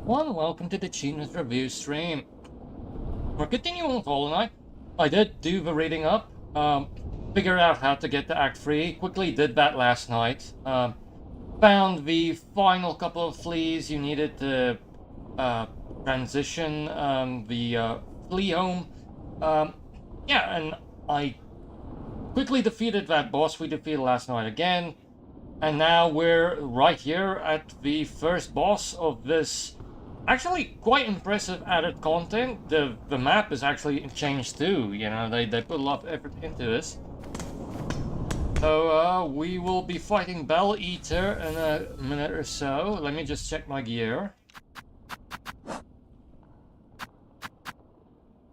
everyone, welcome to the Cheapness review stream. We're continuing with Hollow Knight. I did do the reading up, figured out how to get to Act 3, quickly did that last night. Found the final couple of fleas you needed to transition the flea home. Yeah, and I quickly defeated that boss we defeated last night again. And now we're right here at the first boss of this actually quite impressive added content. The map is actually changed too, you know, they put a lot of effort into this. So we will be fighting Bell Eater in a minute or so. Let me just check my gear.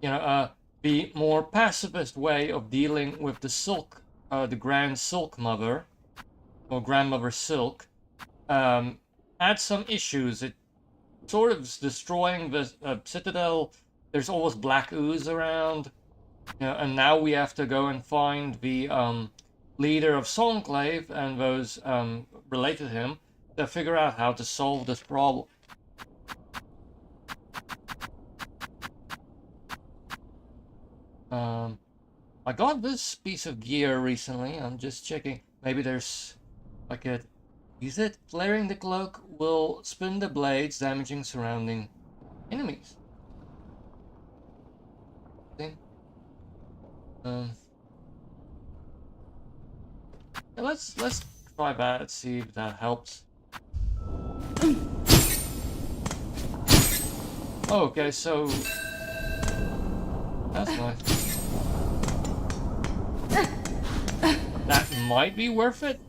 You know, the more pacifist way of dealing with the Silk, the Grand Silk Mother, or Grandmother Silk, had some issues. It sort of is destroying the citadel. There's always black ooze around, you know, and now we have to go and find the leader of Songclave and those related to him to figure out how to solve this problem. I got this piece of gear recently. I'm just checking. Maybe there's like a... Is it? Flaring the cloak will spin the blades, damaging surrounding enemies. Okay. Yeah, let's try that, see if that helps. Oh, okay, so that's nice. That might be worth it.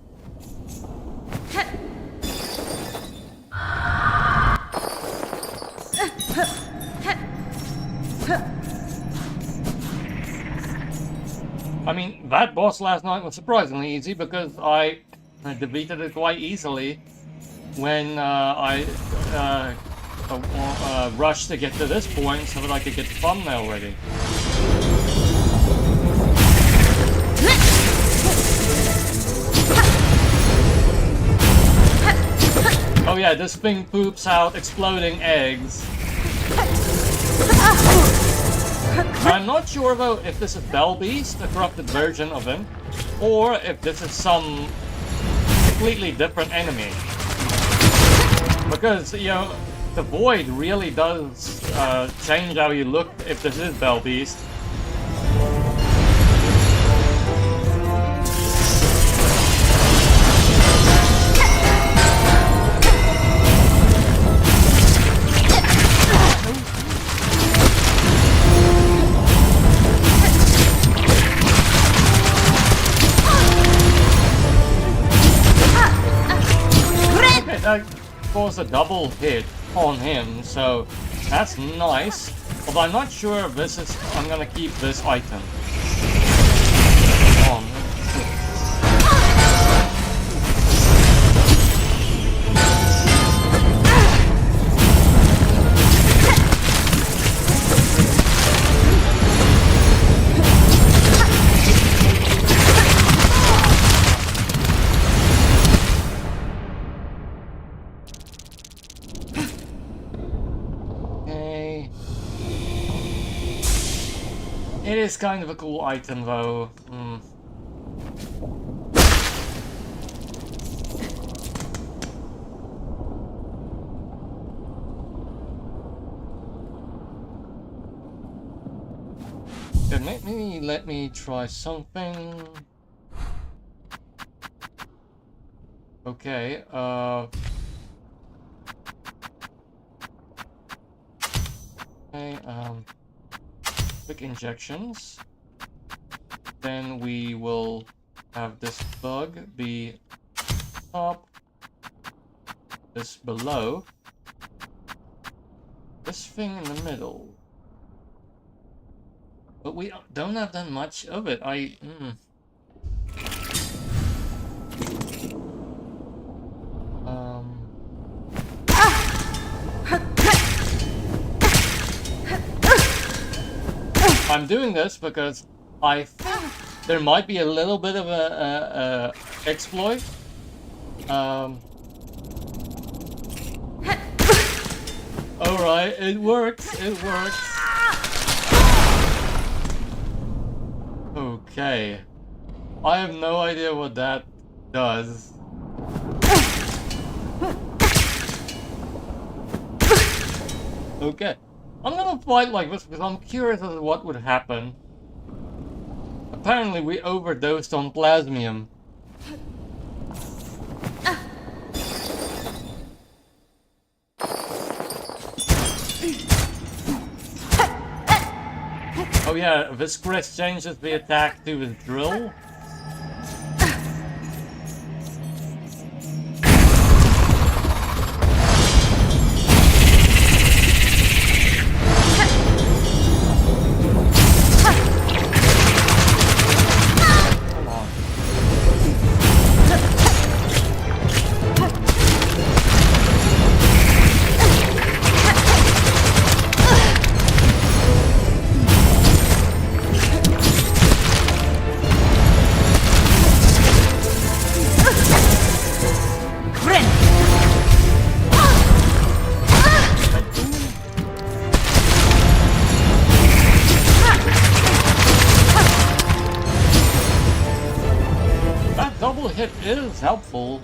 I mean, that boss last night was surprisingly easy because I defeated it quite easily when I rushed to get to this point so that I could get the thumbnail ready. Oh yeah, this thing poops out exploding eggs. I'm not sure though if this is Bell Beast, a corrupted version of him, or if this is some completely different enemy. Because, you know, the void really does change how you look if this is Bell Beast. That caused a double hit on him, so that's nice. Although I'm not sure if this is... I'm gonna keep this item. On. It is kind of a cool item, though. Good, maybe let me try something. Okay, okay, quick injections. Then we will have this bug be top, this below, this thing in the middle. But we don't have that much of it. I'm doing this because I think there might be a little bit of a exploit. Alright, it works, it works. Okay. I have no idea what that does. Okay. I'm gonna fight like this because I'm curious as to what would happen. Apparently we overdosed on plasmium. Oh yeah, this Chris changes the attack to his drill. Hit is helpful.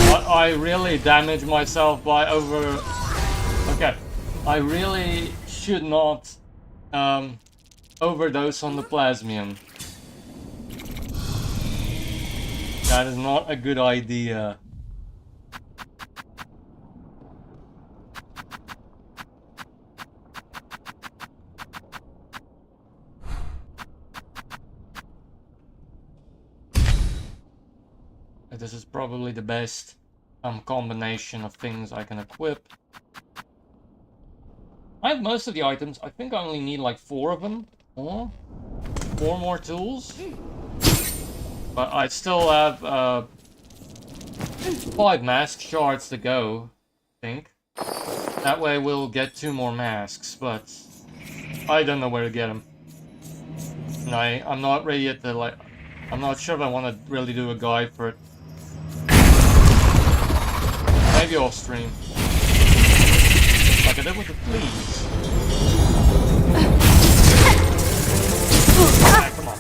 But I really damage myself by over... Okay, I really should not overdose on the plasmium. That is not a good idea. This is probably the best combination of things I can equip. I have most of the items. I think I only need like 4 of them. Or 4 more tools. But I still have 5 mask shards to go, I think. That way we'll get 2 more masks, but I don't know where to get them. And I'm not ready yet to like... I'm not sure if I want to really do a guide for it. Maybe off stream. Like I did with the fleas. Ah, come on.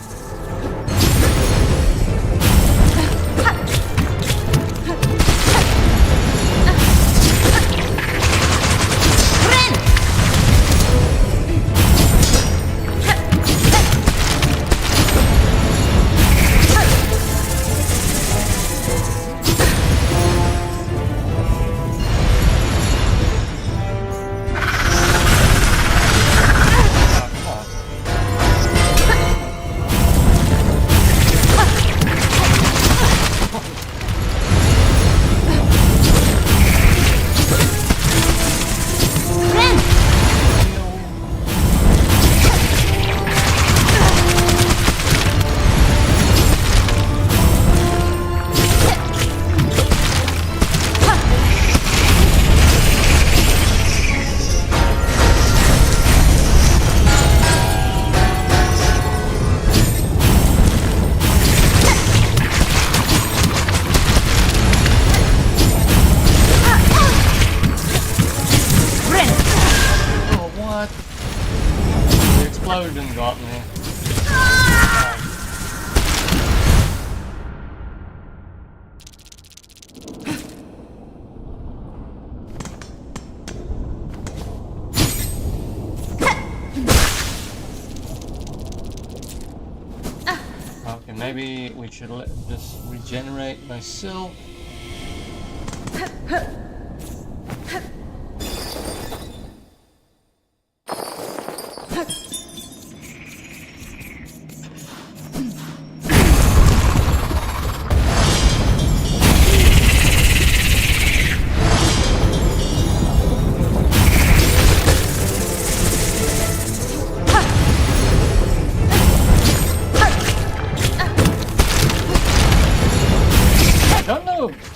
Got me. Okay, maybe we should just regenerate myself.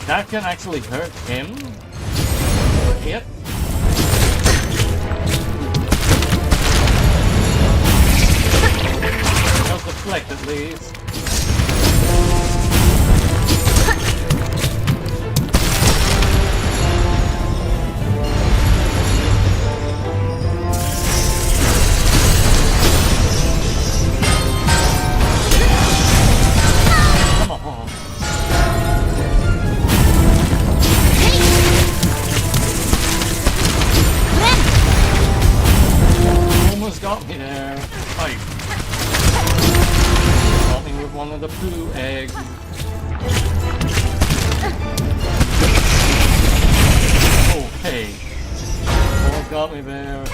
That can actually hurt him. Hit. Just deflect at least. there. Fight. Got me with one of the poo eggs. Okay. Oh, got me there.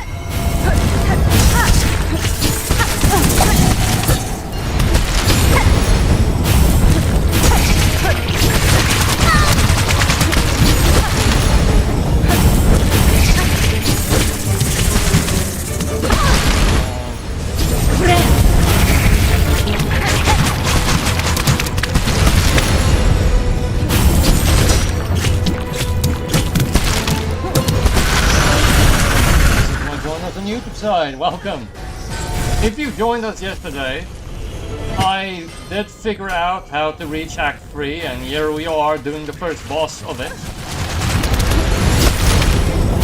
YouTube side, welcome. If you joined us yesterday, I did figure out how to reach Act 3, and here we are doing the first boss of it.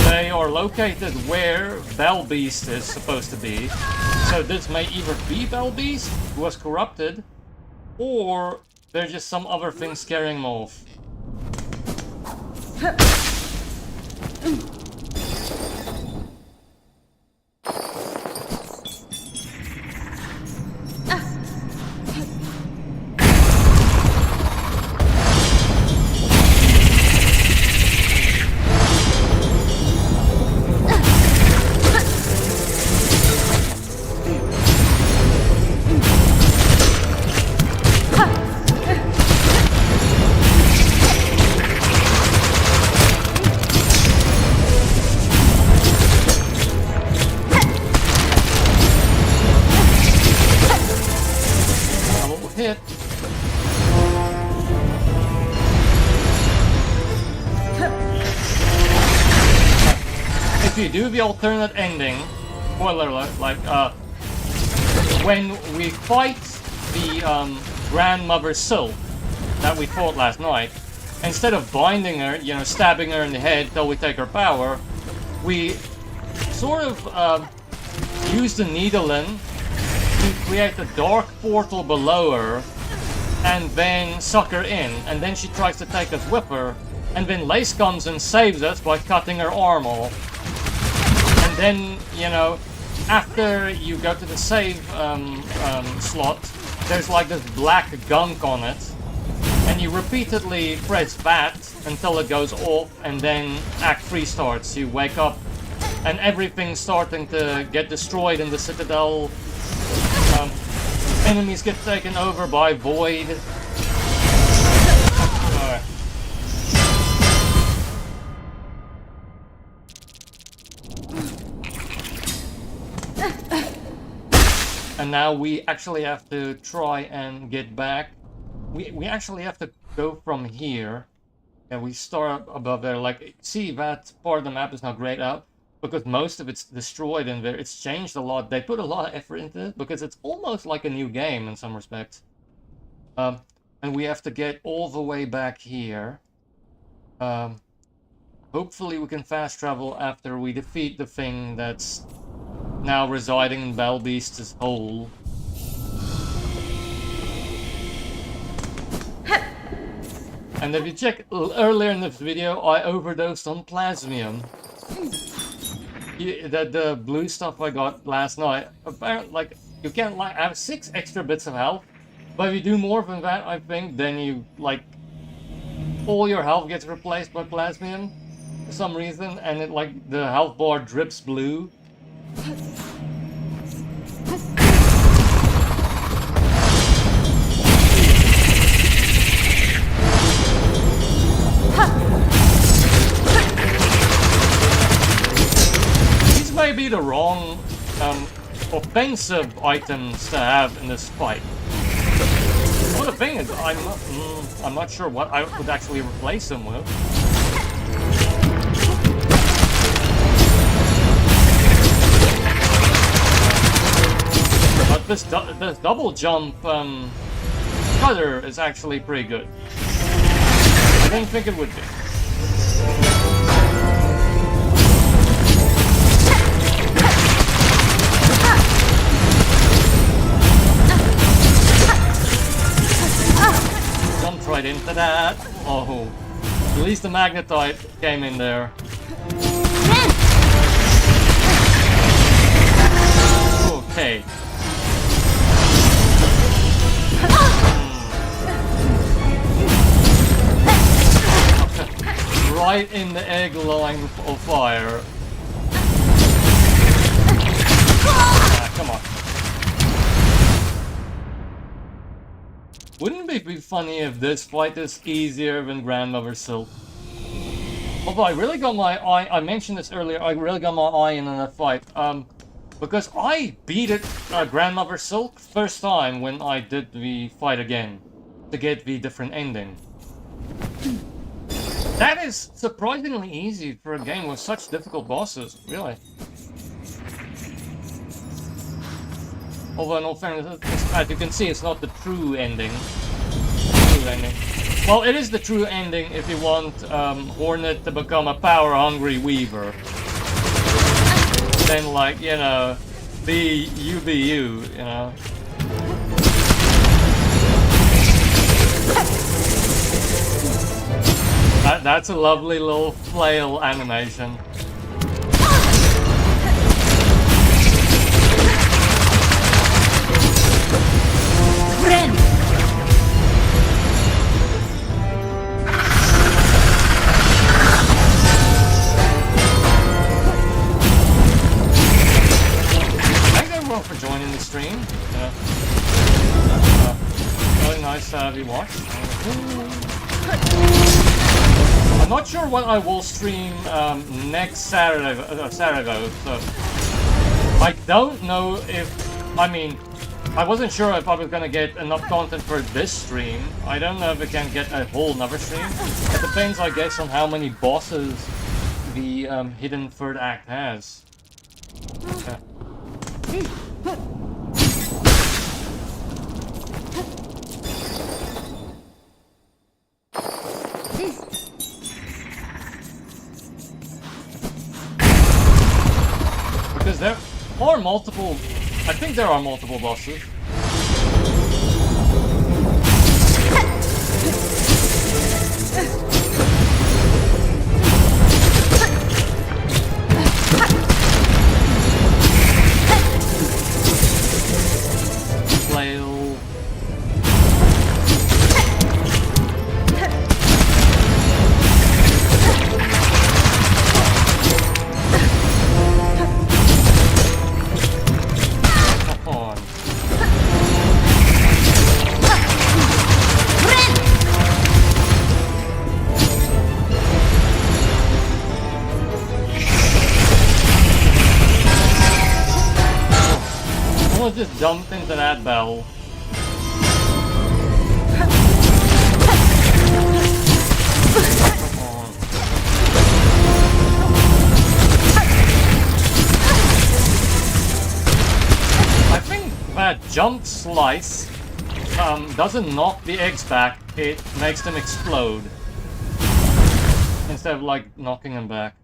They are located where Bell Beast is supposed to be, so this may either be Bell Beast, who was corrupted, or there's just some other thing scaring him off. If you do the alternate ending, spoiler alert, like, when we fight the, grandmother Silk that we fought last night, instead of binding her, you know, stabbing her in the head till we take her power, we sort of, use the needling to create a dark portal below her, and then suck her in, and then she tries to take us with her, and then Lace comes and saves us by cutting her arm off. And then, you know, after you go to the save slot, there's like this black gunk on it, and you repeatedly press that until it goes off, and then Act 3 starts. You wake up, and everything's starting to get destroyed in the Citadel. Enemies get taken over by Void. Alright. And now we actually have to try and get back. We actually have to go from here. And we start above there. Like, see, that part of the map is not grayed out, because most of it's destroyed in there. It's changed a lot. They put a lot of effort into it, because it's almost like a new game in some respects. And we have to get all the way back here. Hopefully we can fast travel after we defeat the thing that's now residing in Bell Beast's hole. And if you check earlier in this video, I overdosed on plasmium. The blue stuff I got last night, apparently, like, you can, like, have 6 extra bits of health, but if you do more than that, I think, then you, like, all your health gets replaced by plasmium for some reason, and it, like, the health bar drips blue. May be the wrong offensive items to have in this fight. Well, the thing is, I'm not sure what I would actually replace them with. But this double jump cutter is actually pretty good. I didn't think it would be. Right into that. Oh, at least the magnetite came in there. Okay. Right in the egg line of fire. Ah, come on. Wouldn't it be funny if this fight is easier than Grandmother Silk? Although I really got my eye, I mentioned this earlier, I really got my eye in on that fight. Because I beat it, Grandmother Silk, first time when I did the fight again, to get the different ending. That is surprisingly easy for a game with such difficult bosses, really. Although in all fairness, as you can see, it's not the true ending. Well, it is the true ending if you want Hornet to become a power-hungry weaver. Then, like, you know, be you, you know. That's a lovely little flail animation. Friend. Thanks everyone for joining the stream. Really nice to have you watch. I'm not sure what I will stream next Saturday, so I don't know if, I mean, I wasn't sure if I was gonna get enough content for this stream. I don't know if I can get a whole nother stream. It depends, I guess, on how many bosses the hidden third act has. Okay. Because there are multiple, I think there are multiple bosses. Flail. Just jumped into that bell. I think that jump slice doesn't knock the eggs back, it makes them explode. Instead of like knocking them back.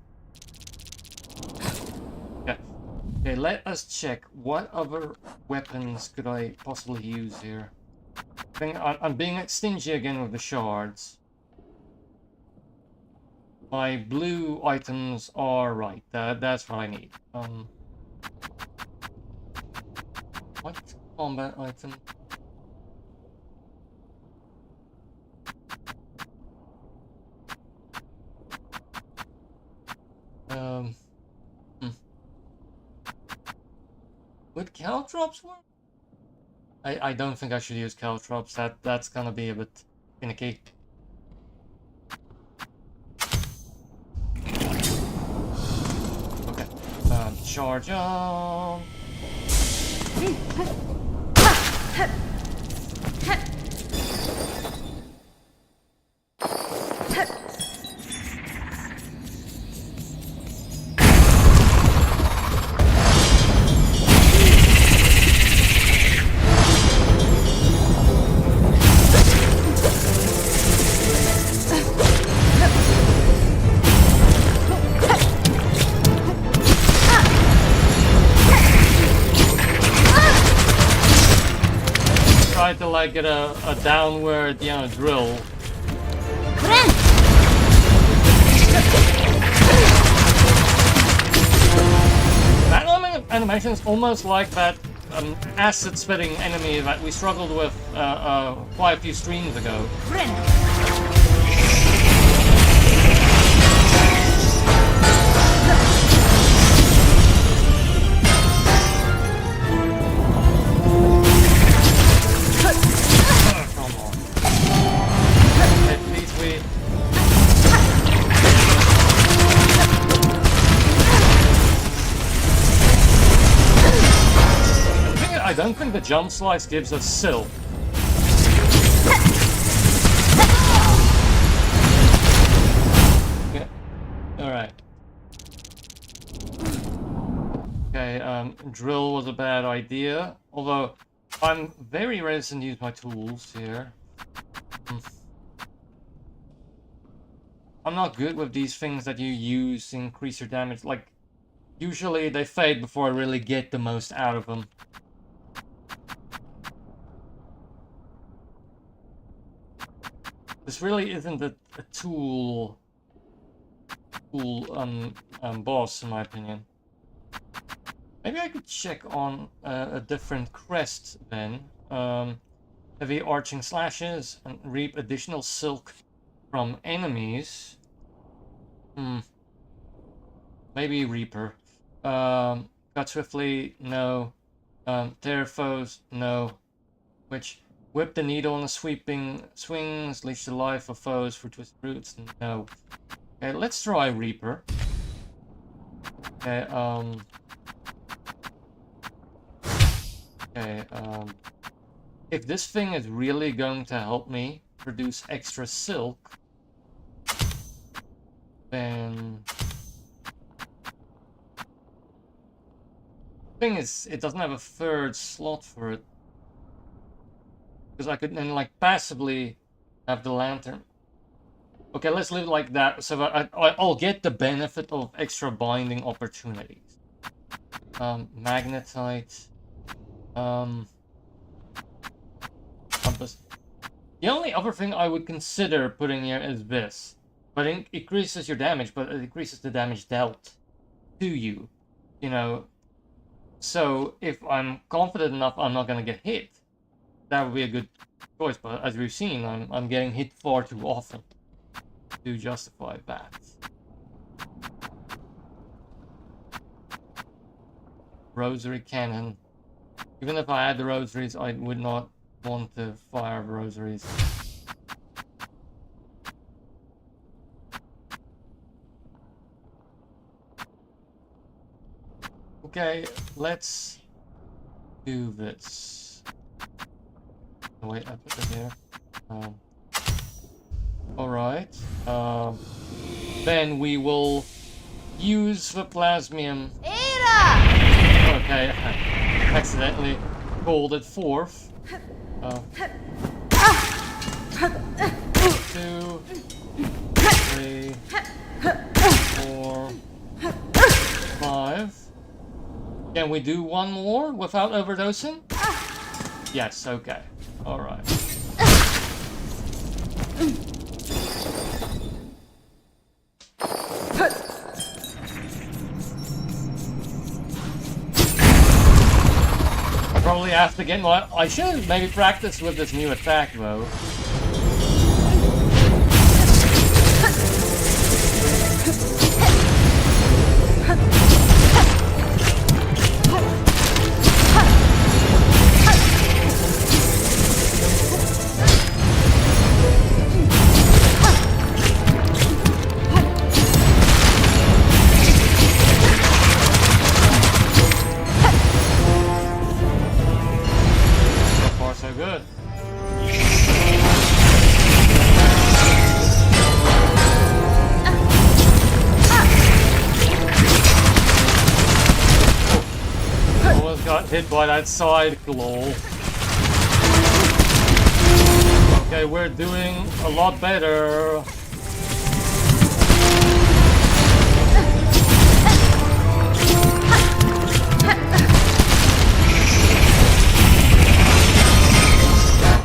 Okay, let us check. What other weapons could I possibly use here? I think I'm being stingy again with the shards. My blue items are right. That's what I need. What combat item? Would caltrops work? I don't think I should use caltrops. That's gonna be a bit finicky. Okay. Charge on. To like get a downward, you know, drill. That animation is almost like that acid-spitting enemy that we struggled with quite a few streams ago. Friend. Come on. Okay, please wait. I don't think the jump slice gives us silk. Yeah. Alright. Okay, drill was a bad idea. Although, I'm very reticent to use my tools here. I'm not good with these things that you use to increase your damage. Like, usually they fade before I really get the most out of them. This really isn't a tool boss, in my opinion. Maybe I could check on a different crest then. Heavy arching slashes and reap additional silk from enemies. Maybe Reaper. Cut swiftly, no. Tear foes, no. Which whip the needle on the sweeping swings, leash the life of foes for twisted roots, no. Okay, let's try Reaper. Okay, if this thing is really going to help me produce extra silk, then the thing is, it doesn't have a third slot for it. Because I could then, like, passively have the lantern. Okay, let's leave it like that, so that I'll get the benefit of extra binding opportunities. Magnetite. Compass. The only other thing I would consider putting here is this. But it increases your damage, but it increases the damage dealt to you. You know. So, if I'm confident enough I'm not gonna get hit, that would be a good choice, but as we've seen, I'm getting hit far too often to justify that. Rosary cannon. Even if I had the rosaries, I would not want to fire rosaries. Okay, let's do this. Oh, wait, I put it here. Alright. Then we will use the plasmium. Okay, I accidentally called it fourth. 2, 3, 4, 5. Can we do one more without overdosing? Yes, okay. Alright. I probably have to get more. I should maybe practice with this new attack though. Hit by that side claw. Okay, we're doing a lot better.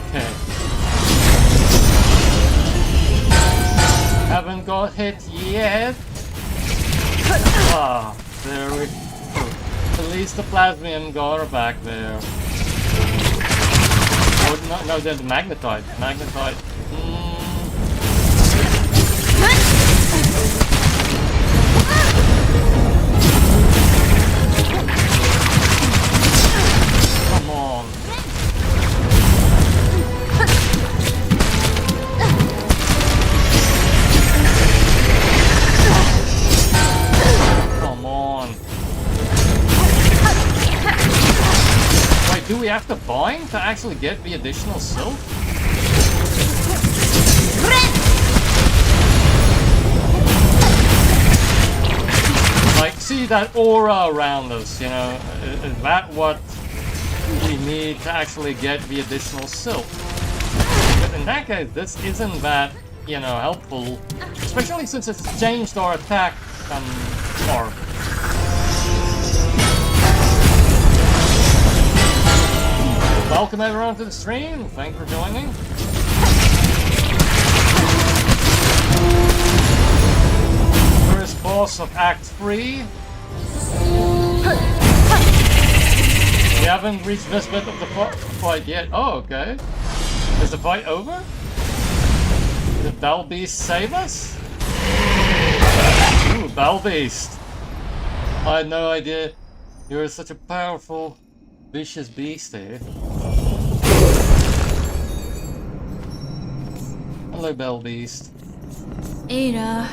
Okay. Haven't got hit yet. Ah, there we go. At least the Plasmium God are back there. Oh, no, they're the Magnetoid. Magnetoid. Come on. Come on. Wait, do we have to bind to actually get the additional silk? Like, see that aura around us, you know? Is that what we need to actually get the additional silk? But in that case, this isn't that, you know, helpful. Especially since it's changed our attack, arc. Welcome everyone to the stream. Thanks for joining. First boss of Act 3. We haven't reached this bit of the fight yet. Oh, okay. Is the fight over? Did Bell Beast save us? Ooh, Bell Beast. I had no idea you were such a powerful, vicious beast, eh? Hello, Bell Beast. Ada.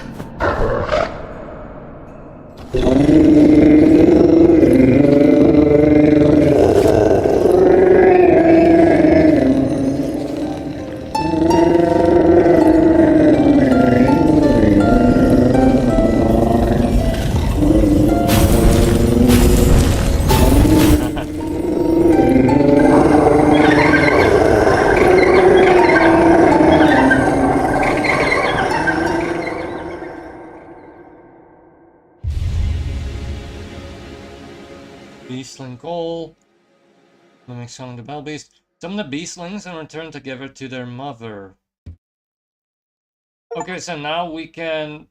Beastling Goal. Mimic summon the Bell Beast. Summon the Beastlings and return together to their mother. Okay, so now we can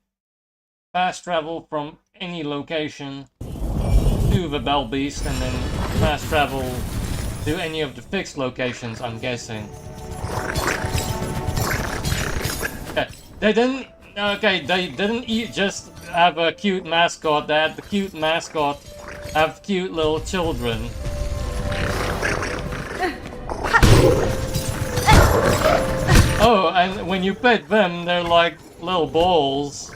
fast travel from any location to the Bell Beast and then fast travel to any of the fixed locations, I'm guessing. They didn't just have a cute mascot, they had the cute mascot have cute little children. Oh, and when you pet them, they're like little balls.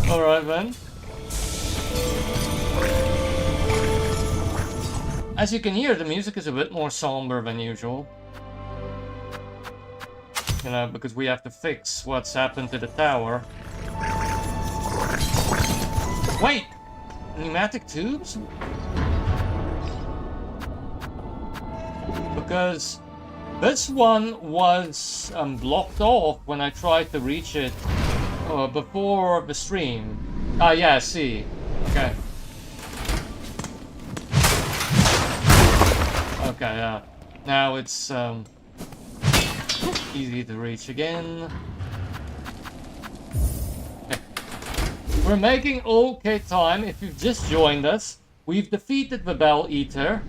Alright then. As you can hear, the music is a bit more somber than usual. You know, because we have to fix what's happened to the tower. Wait! Pneumatic tubes? Because this one was blocked off when I tried to reach it before the stream. Ah, yeah, see. Okay. Okay, yeah. Now it's easy to reach again. Okay. We're making okay time. If you've just joined us, we've defeated the Bell Eater.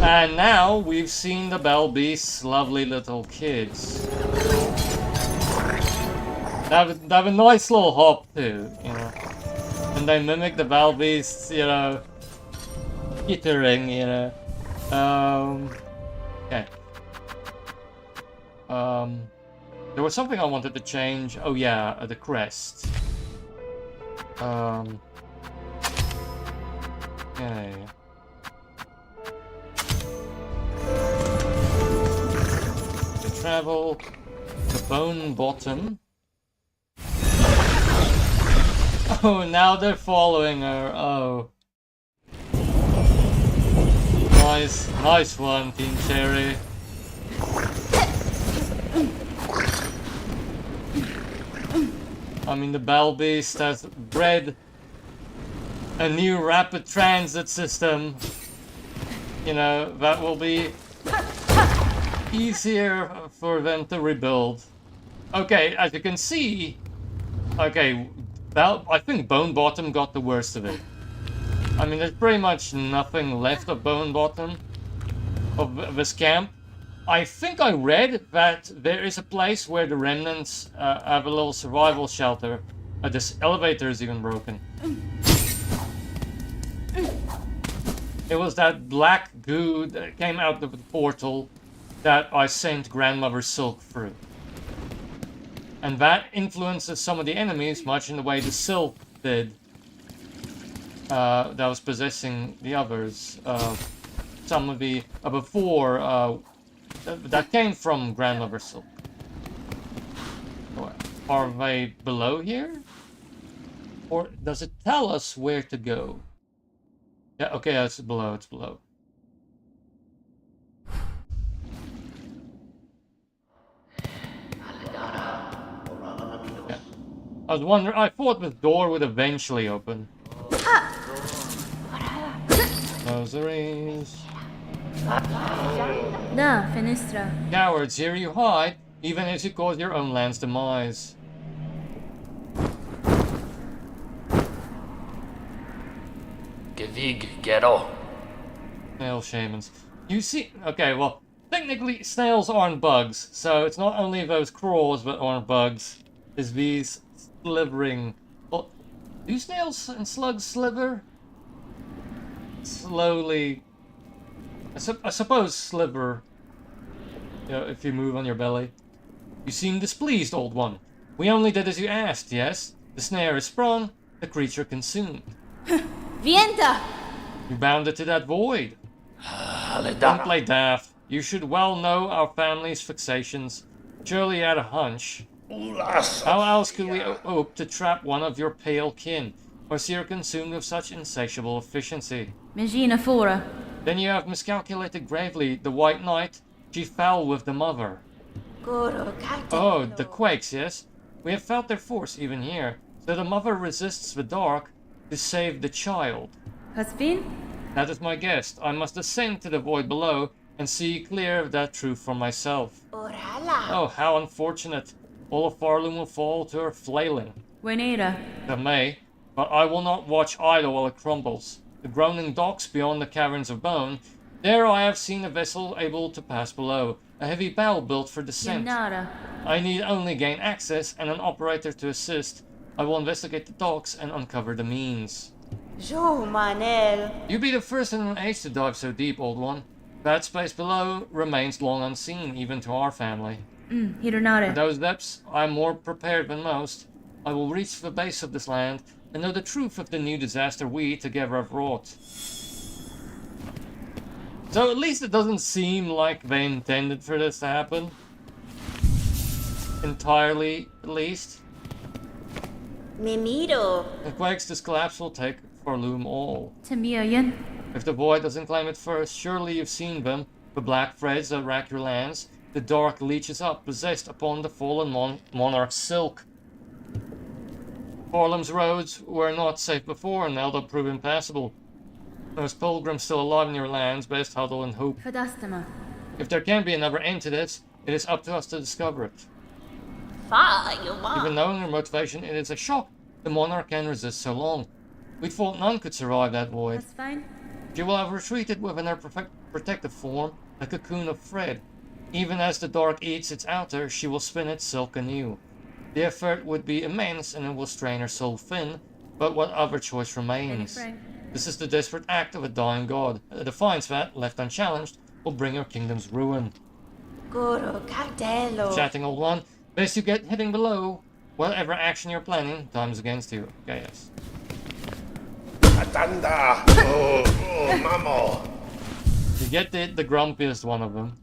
And now we've seen the Bell Beast's lovely little kids. They have a nice little hop too, you know. And they mimic the Bell Beast's, you know, jittering, you know. Okay. There was something I wanted to change. Oh yeah, the crest. Okay. Travel the Bone Bottom. Oh, now they're following her. Oh. Nice one, Team Cherry. I mean, the Bell Beast has bred a new rapid transit system. You know, that will be easier for them to rebuild. Okay, as you can see, okay, Well, I think Bone Bottom got the worst of it. I mean, there's pretty much nothing left of Bone Bottom, of this camp. I think I read that there is a place where the remnants have a little survival shelter. This elevator is even broken. It was that black goo that came out of the portal that I sent Grandmother Silk through. And that influences some of the enemies, much in the way the Silk did. That was possessing the others. Some of the before that came from Grandmother Silk. Are they below here? Or does it tell us where to go? Yeah, okay, it's below, it's below. Yeah. I was wondering, I thought the door would eventually open. Rosaries. Da, fenestra. Cowards, here you hide, even as you cause your own land's demise. Gevig, ghetto. Snail shamans. You see, okay, well, technically snails aren't bugs, so it's not only those crawls that aren't bugs, it's these slivering. Well, do snails and slugs sliver? Slowly. I suppose sliver. You know, if you move on your belly. You seem displeased, old one. We only did as you asked, yes? The snare is sprung, the creature consumed. Vienta! You bound it to that void. Don't play daft. You should well know our family's fixations. Surely you had a hunch. How else could we hope to trap one of your pale kin, or see her consumed with such insatiable efficiency? Megina fora. Then you have miscalculated gravely. The White Knight, she fell with the mother. Oh, the quakes, yes? We have felt their force even here, so the mother resists the dark to save the child. Haspin? That is my guess. I must ascend to the void below and see clear of that truth for myself. Oh, how unfortunate. All of Farloom will fall to her flailing. Wenera. It may, but I will not watch idle while it crumbles. The groaning docks beyond the caverns of bone, there I have seen a vessel able to pass below, a heavy bow built for descent. Yenara. I need only gain access and an operator to assist. I will investigate the docks and uncover the means. Jo, Manel. You be the first in an age to dive so deep, old one. That space below remains long unseen, even to our family. In Hironare. those depths, I am more prepared than most. I will reach the base of this land and know the truth of the new disaster we together have wrought. So at least it doesn't seem like they intended for this to happen. Entirely, at least. Mimiro. If quakes, this collapse will take Farloom all. Tamiayan. If the void doesn't claim it first, surely you've seen them, the black threads that rack your lands, the dark leeches up, possessed upon the fallen monarch's silk. Farloom's roads were not safe before, and now they'll prove impassable. Those pilgrims still alive in your lands, best huddle and hope. Fadastama. If there can be another end to this, it is up to us to discover it. Even knowing their motivation, it is a shock the monarch can resist so long. We thought none could survive that void. That's fine. She will have retreated within her protective form, a cocoon of thread. Even as the dark eats its outer, she will spin its silk anew. The effort would be immense, and it will strain her soul thin, but what other choice remains? This is the desperate act of a dying god. A defiance that, left unchallenged, will bring her kingdom's ruin. Goro Cardello. Chatting, old one. Best you get heading below. Whatever action you're planning, time's against you. Okay, yes. Atanda! Oh, mamo! You get the grumpiest one of them.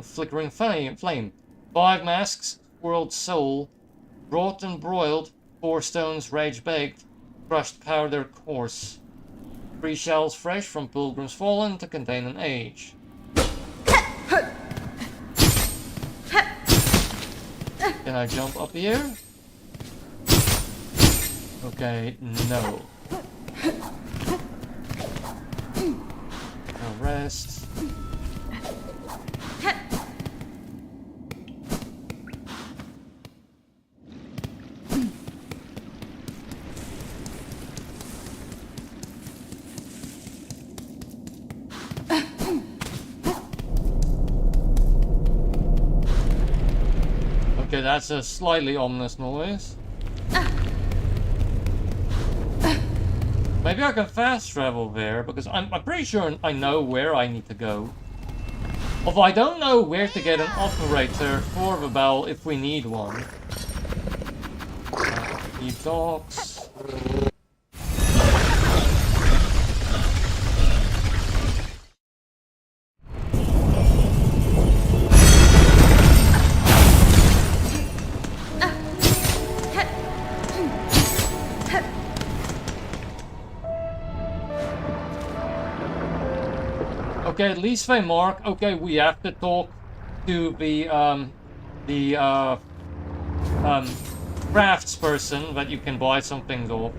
Flickering flame. 5 masks, world soul, wrought and broiled, 4 stones rage baked, crushed powder coarse. 3 shells fresh from pilgrims fallen to contain an age. Can I jump up here? Okay, no. I'll rest. that's a slightly ominous noise. Maybe I can fast travel there, because I'm pretty sure I know where I need to go. Although I don't know where to get an operator for the bell if we need one. Need dogs. Okay, at least they mark. Okay, we have to talk to the crafts person that you can buy some things off.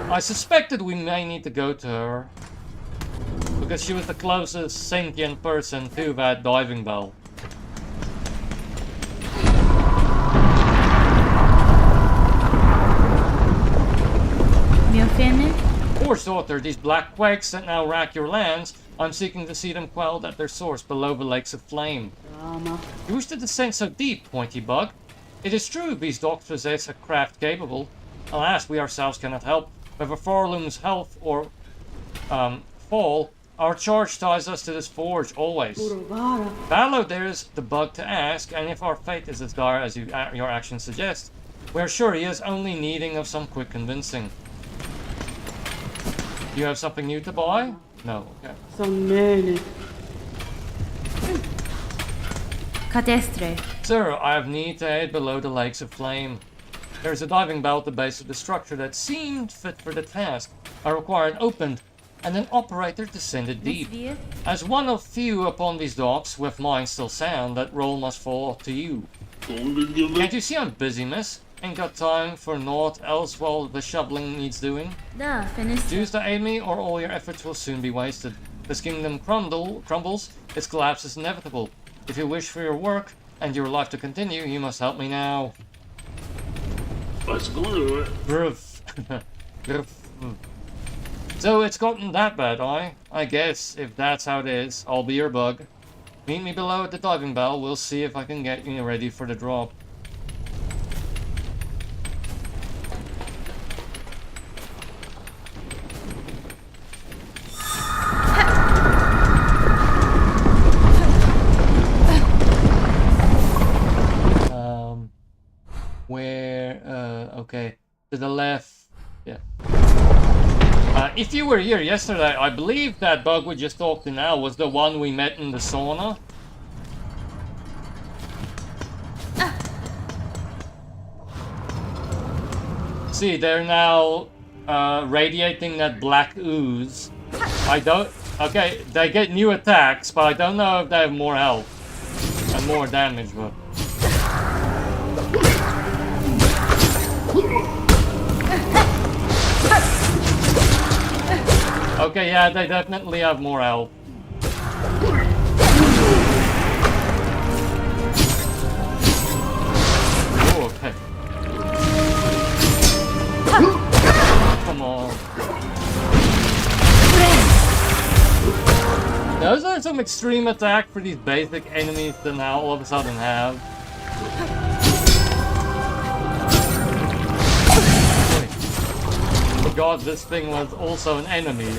I suspected we may need to go to her because she was the closest sentient person to that diving bell. Poor daughter, these black quakes that now rack your lands, I'm seeking to see them quelled at their source below the lakes of flame. You wish to descend so deep, pointy bug? It is true these dogs possess a craft capable. Alas, we ourselves cannot help. Whether Farloom's health or fall, our charge ties us to this forge always. Vallow dares the bug to ask, and if our fate is as dire as your actions suggest, we're sure he is only needing of some quick convincing. Do you have something new to buy? No, okay. So many. Cadestre. Sir, I have need to head below the lakes of flame. There's a diving bell at the base of the structure that seemed fit for the task. I require it opened and an operator to send it deep. As one of few upon these docks, with minds still sound, that role must fall to you. Can't you see I'm busy, miss? Ain't got time for naught else while the shoveling needs doing. Da, finished. Choose to aid me, or all your efforts will soon be wasted. This kingdom crumbles, its collapse is inevitable. If you wish for your work and your life to continue, you must help me now. Let's glue it. Gruff. So it's gotten that bad, I guess, if that's how it is, I'll be your bug. Meet me below at the diving bell, we'll see if I can get you ready for the drop. Okay, to the left, yeah. If you were here yesterday, I believe that bug we just talked to now was the one we met in the sauna. See, they're now radiating that black ooze. Okay, they get new attacks, but I don't know if they have more health and more damage, but... Okay, yeah, they definitely have more health. Oh, okay. Come on. Those are some extreme attack for these basic enemies to now all of a sudden have. God, this thing was also an enemy.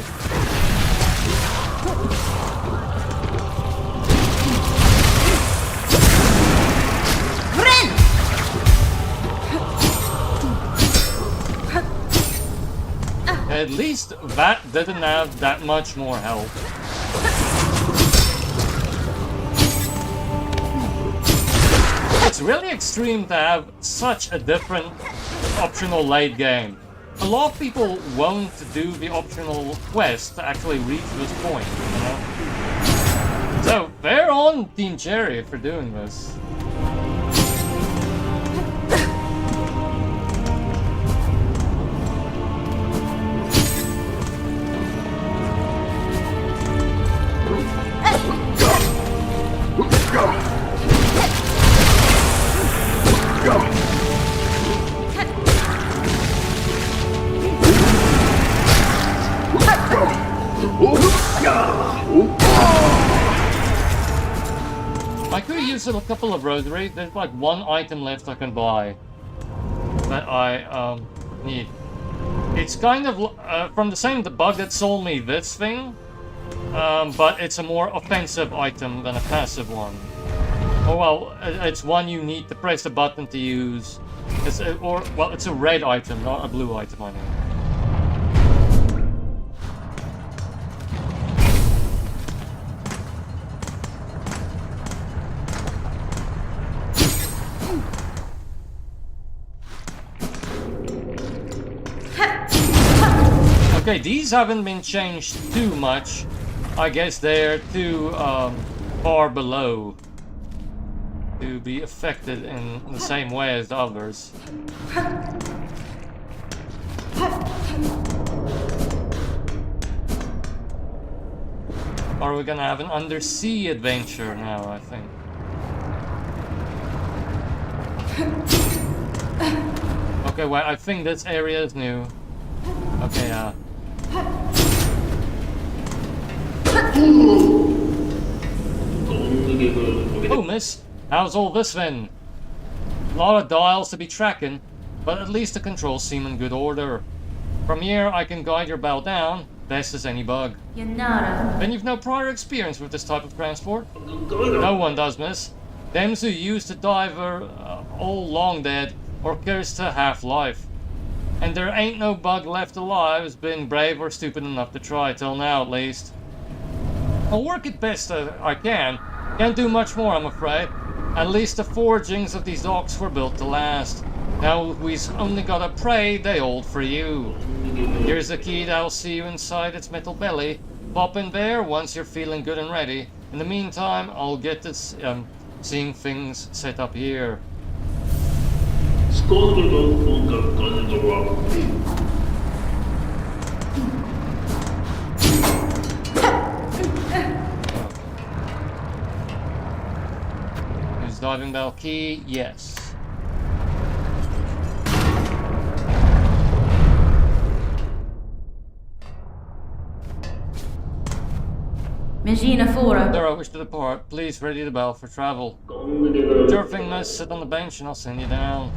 At least that didn't have that much more health. It's really extreme to have such a different optional late game. A lot of people won't do the optional quest to actually reach this point, you know? So, they're on Team Cherry for doing this. I could use a couple of rosary. There's like one item left I can buy that I need. It's kind of from the same bug that sold me this thing, but it's a more offensive item than a passive one. Oh well, it's one you need to press the button to use. It's a red item, not a blue item, I mean. Okay, these haven't been changed too much. I guess they're too far below to be affected in the same way as the others. Are we gonna have an undersea adventure now, I think? Okay, well, I think this area is new. Okay, Oh, miss. How's all this then? A lot of dials to be tracking, but at least the controls seem in good order. From here, I can guide your bow down, best as any bug. Yanara. Then you've no prior experience with this type of transport? No one does, miss. Them who used the diver all long dead or cursed to half-life. And there ain't no bug left alive who's been brave or stupid enough to try, till now at least. I'll work it best I can. Can't do much more, I'm afraid. At least the forgings of these docks were built to last. Now we've only gotta pray they hold for you. Here's the key that'll see you inside its metal belly. Pop in there once you're feeling good and ready. In the meantime, I'll get this seeing things set up here. Is diving bell key? Yes. Magina Fora. There, I wish to depart. Please ready the bell for travel. Sure thing, miss. Sit on the bench and I'll send you down.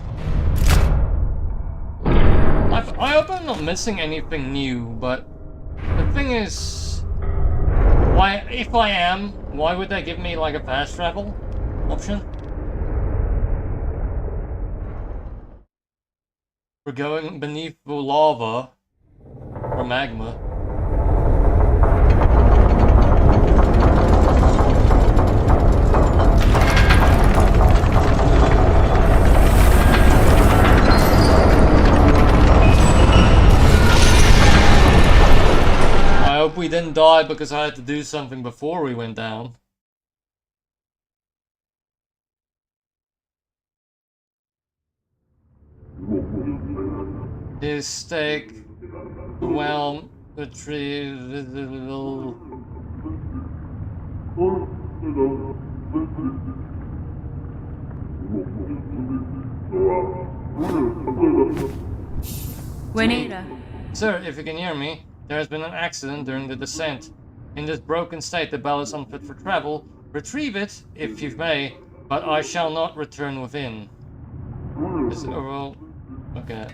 I hope I'm not missing anything new, but the thing is, why, if I am, why would they give me like a fast travel option? We're going beneath the lava or magma. I hope we didn't die because I had to do something before we went down. His stake, well, retrieve. Juanita. Sir, if you can hear me, there has been an accident during the descent. In this broken state, the bell is unfit for travel. Retrieve it, if you may, but I shall not return within. Is it overall? Okay.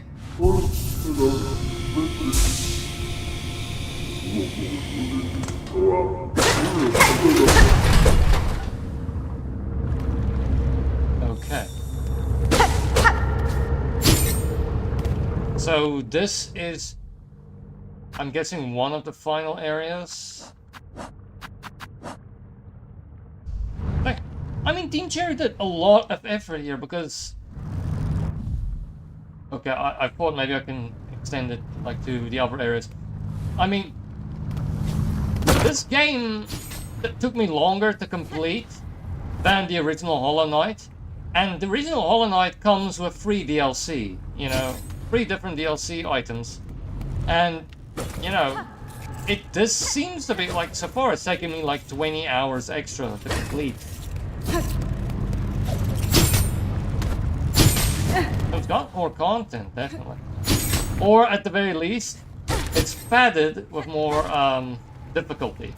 Okay. So this is, I'm guessing, one of the final areas. Like, I mean, Team Cherry did a lot of effort here because... Okay, I thought maybe I can extend it like to the other areas. I mean, this game took me longer to complete than the original Hollow Knight. And the original Hollow Knight comes with 3 DLC, you know, 3 different DLC items. And, you know, this seems to be like, so far it's taken me like 20 hours extra to complete. It's got more content, definitely. Or at the very least, it's padded with more difficulty.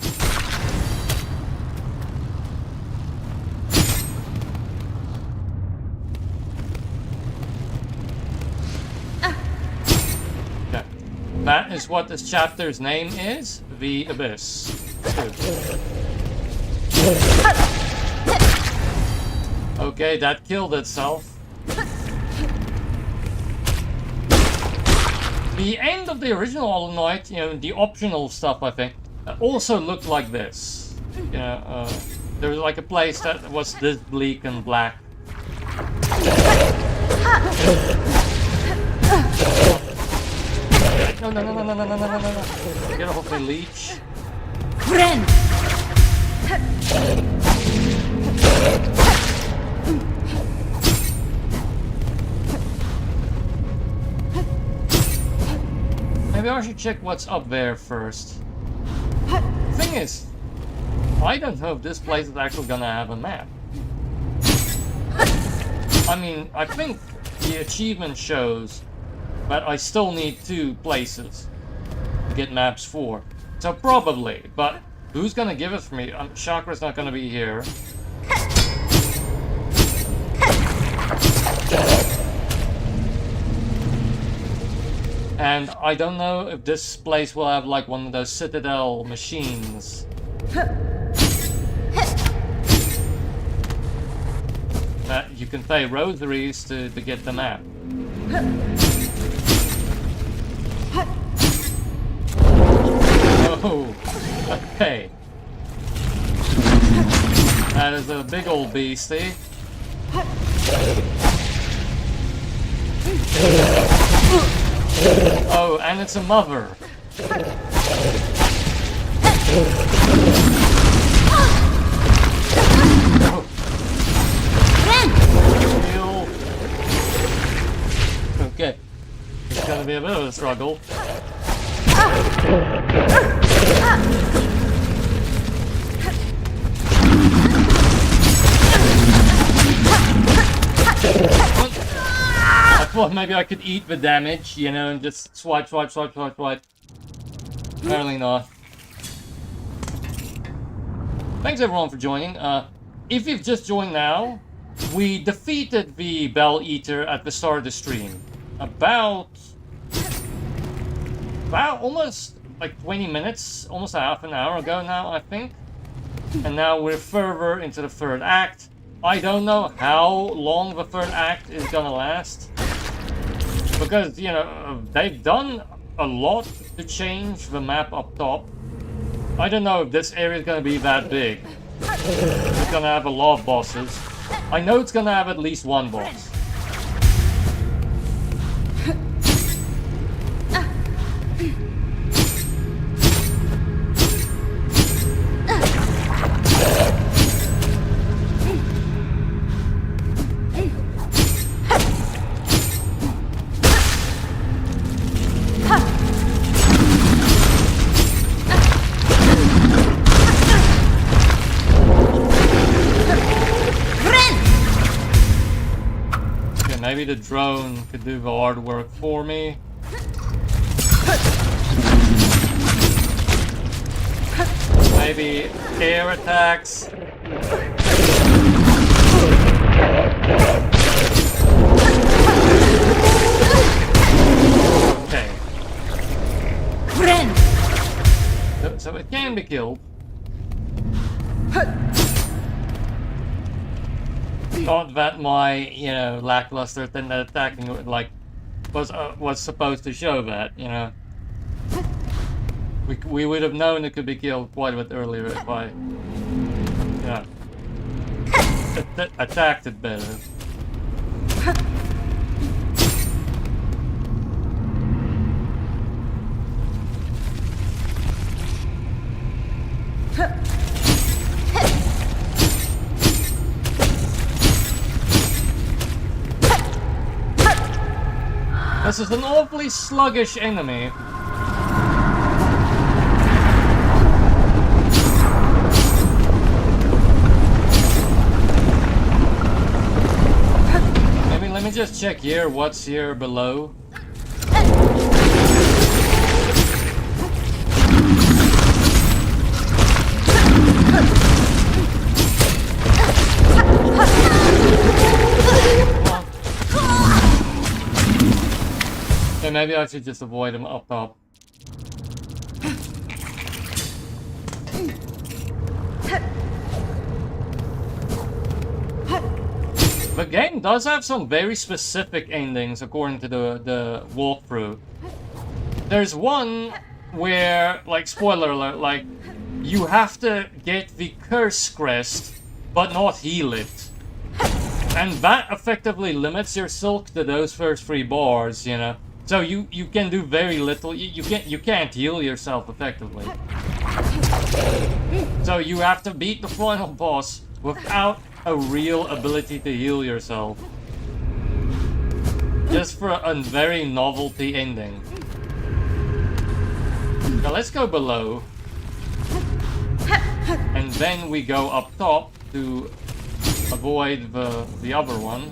is what this chapter's name is, The Abyss. Good. Okay, that killed itself. The end of the original Hollow Knight, you know, the optional stuff, I think, also looked like this. You know, there was like a place that was this bleak and black. No, no, no, no, no, no, no, no, no, no. Get off the leech. Friend! Maybe I should check what's up there first. Thing is, I don't know if this place is actually gonna have a map. I mean, I think the achievement shows, but I still need 2 places to get maps for. So probably, but who's gonna give it for me? Chakra's not gonna be here. And I don't know if this place will have like one of those Citadel machines. That you can pay rosaries to get the map. Oh, okay. That is a big old beastie. Oh, and it's a mother. Oh. Heal. Okay. It's gonna be a bit of a struggle. I thought maybe I could eat the damage, you know, and just swipe, swipe, swipe, swipe, swipe. Apparently not. Thanks everyone for joining. If you've just joined now, we defeated the Bell Eater at the start of the stream. About almost like 20 minutes, almost a half an hour ago now, I think. And now we're further into the 3rd act. I don't know how long the 3rd act is gonna last. Because, you know, they've done a lot to change the map up top. I don't know if this area is gonna be that big. It's gonna have a lot of bosses. I know it's gonna have at least 1 boss. Maybe the drone could do the hard work for me. Maybe air attacks. Okay. So it can be killed. Thought that my, you know, lackluster attacking like was supposed to show that, you know. We would have known it could be killed quite a bit earlier if I, you know, attacked it better. This is an awfully sluggish enemy. Maybe let me just check here what's here below. Maybe I should just avoid him up top. The game does have some very specific endings according to the walkthrough. There's one where, like, spoiler alert, like, you have to get the curse crest, but not heal it. And that effectively limits your silk to those first 3 bars, you know. So you can do very little. You can't heal yourself effectively. So you have to beat the final boss without a real ability to heal yourself. Just for a very novelty ending. Now let's go below. And then we go up top to avoid the other one.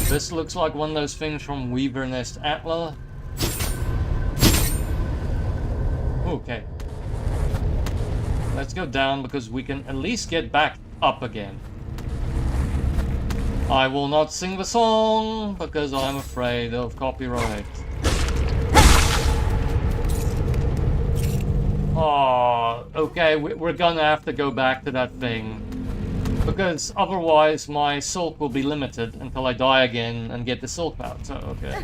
This looks like one of those things from Weaver Nest Atla. Okay. Let's go down because we can at least get back up again. I will not sing the song because I'm afraid of copyright. Oh, okay, we're gonna have to go back to that thing. Because otherwise my silk will be limited until I die again and get the silk out, so okay.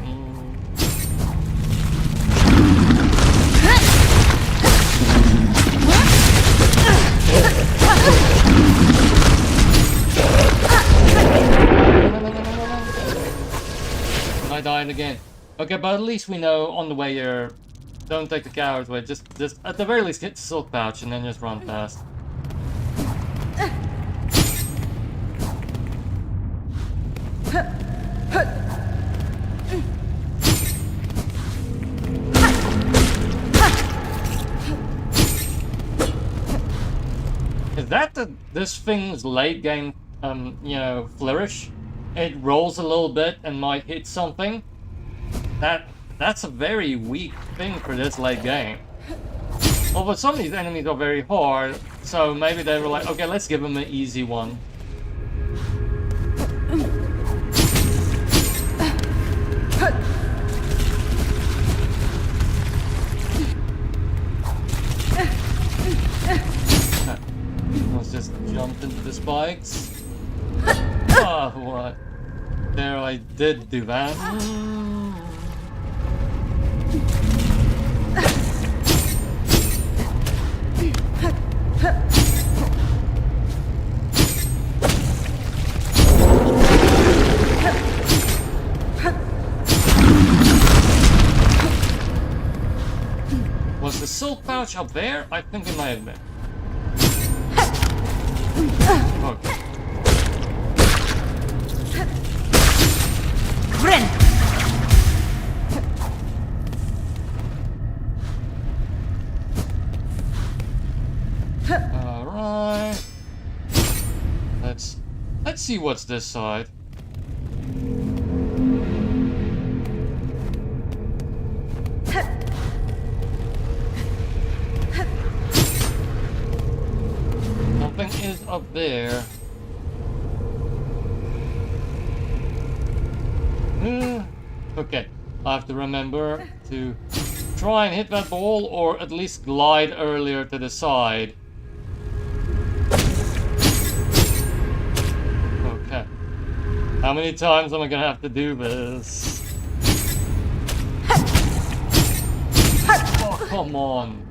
I died again. Okay, but at least we know on the way here, don't take the coward's way, just at the very least get the silk pouch and then just run past. Is that this thing's late game, you know, flourish? It rolls a little bit and might hit something. That's a very weak thing for this late game. Although some of these enemies are very hard, so maybe they were like, okay, let's give them an easy one. Let's just jump into the spikes. Oh, what? There, I did do that. Was the silk pouch up there? I think it might have been. Okay. Alright. Let's see what's this side. Something is up there. Okay, I have to remember to try and hit that ball or at least glide earlier to the side. Okay. How many times am I gonna have to do this? Oh, come on.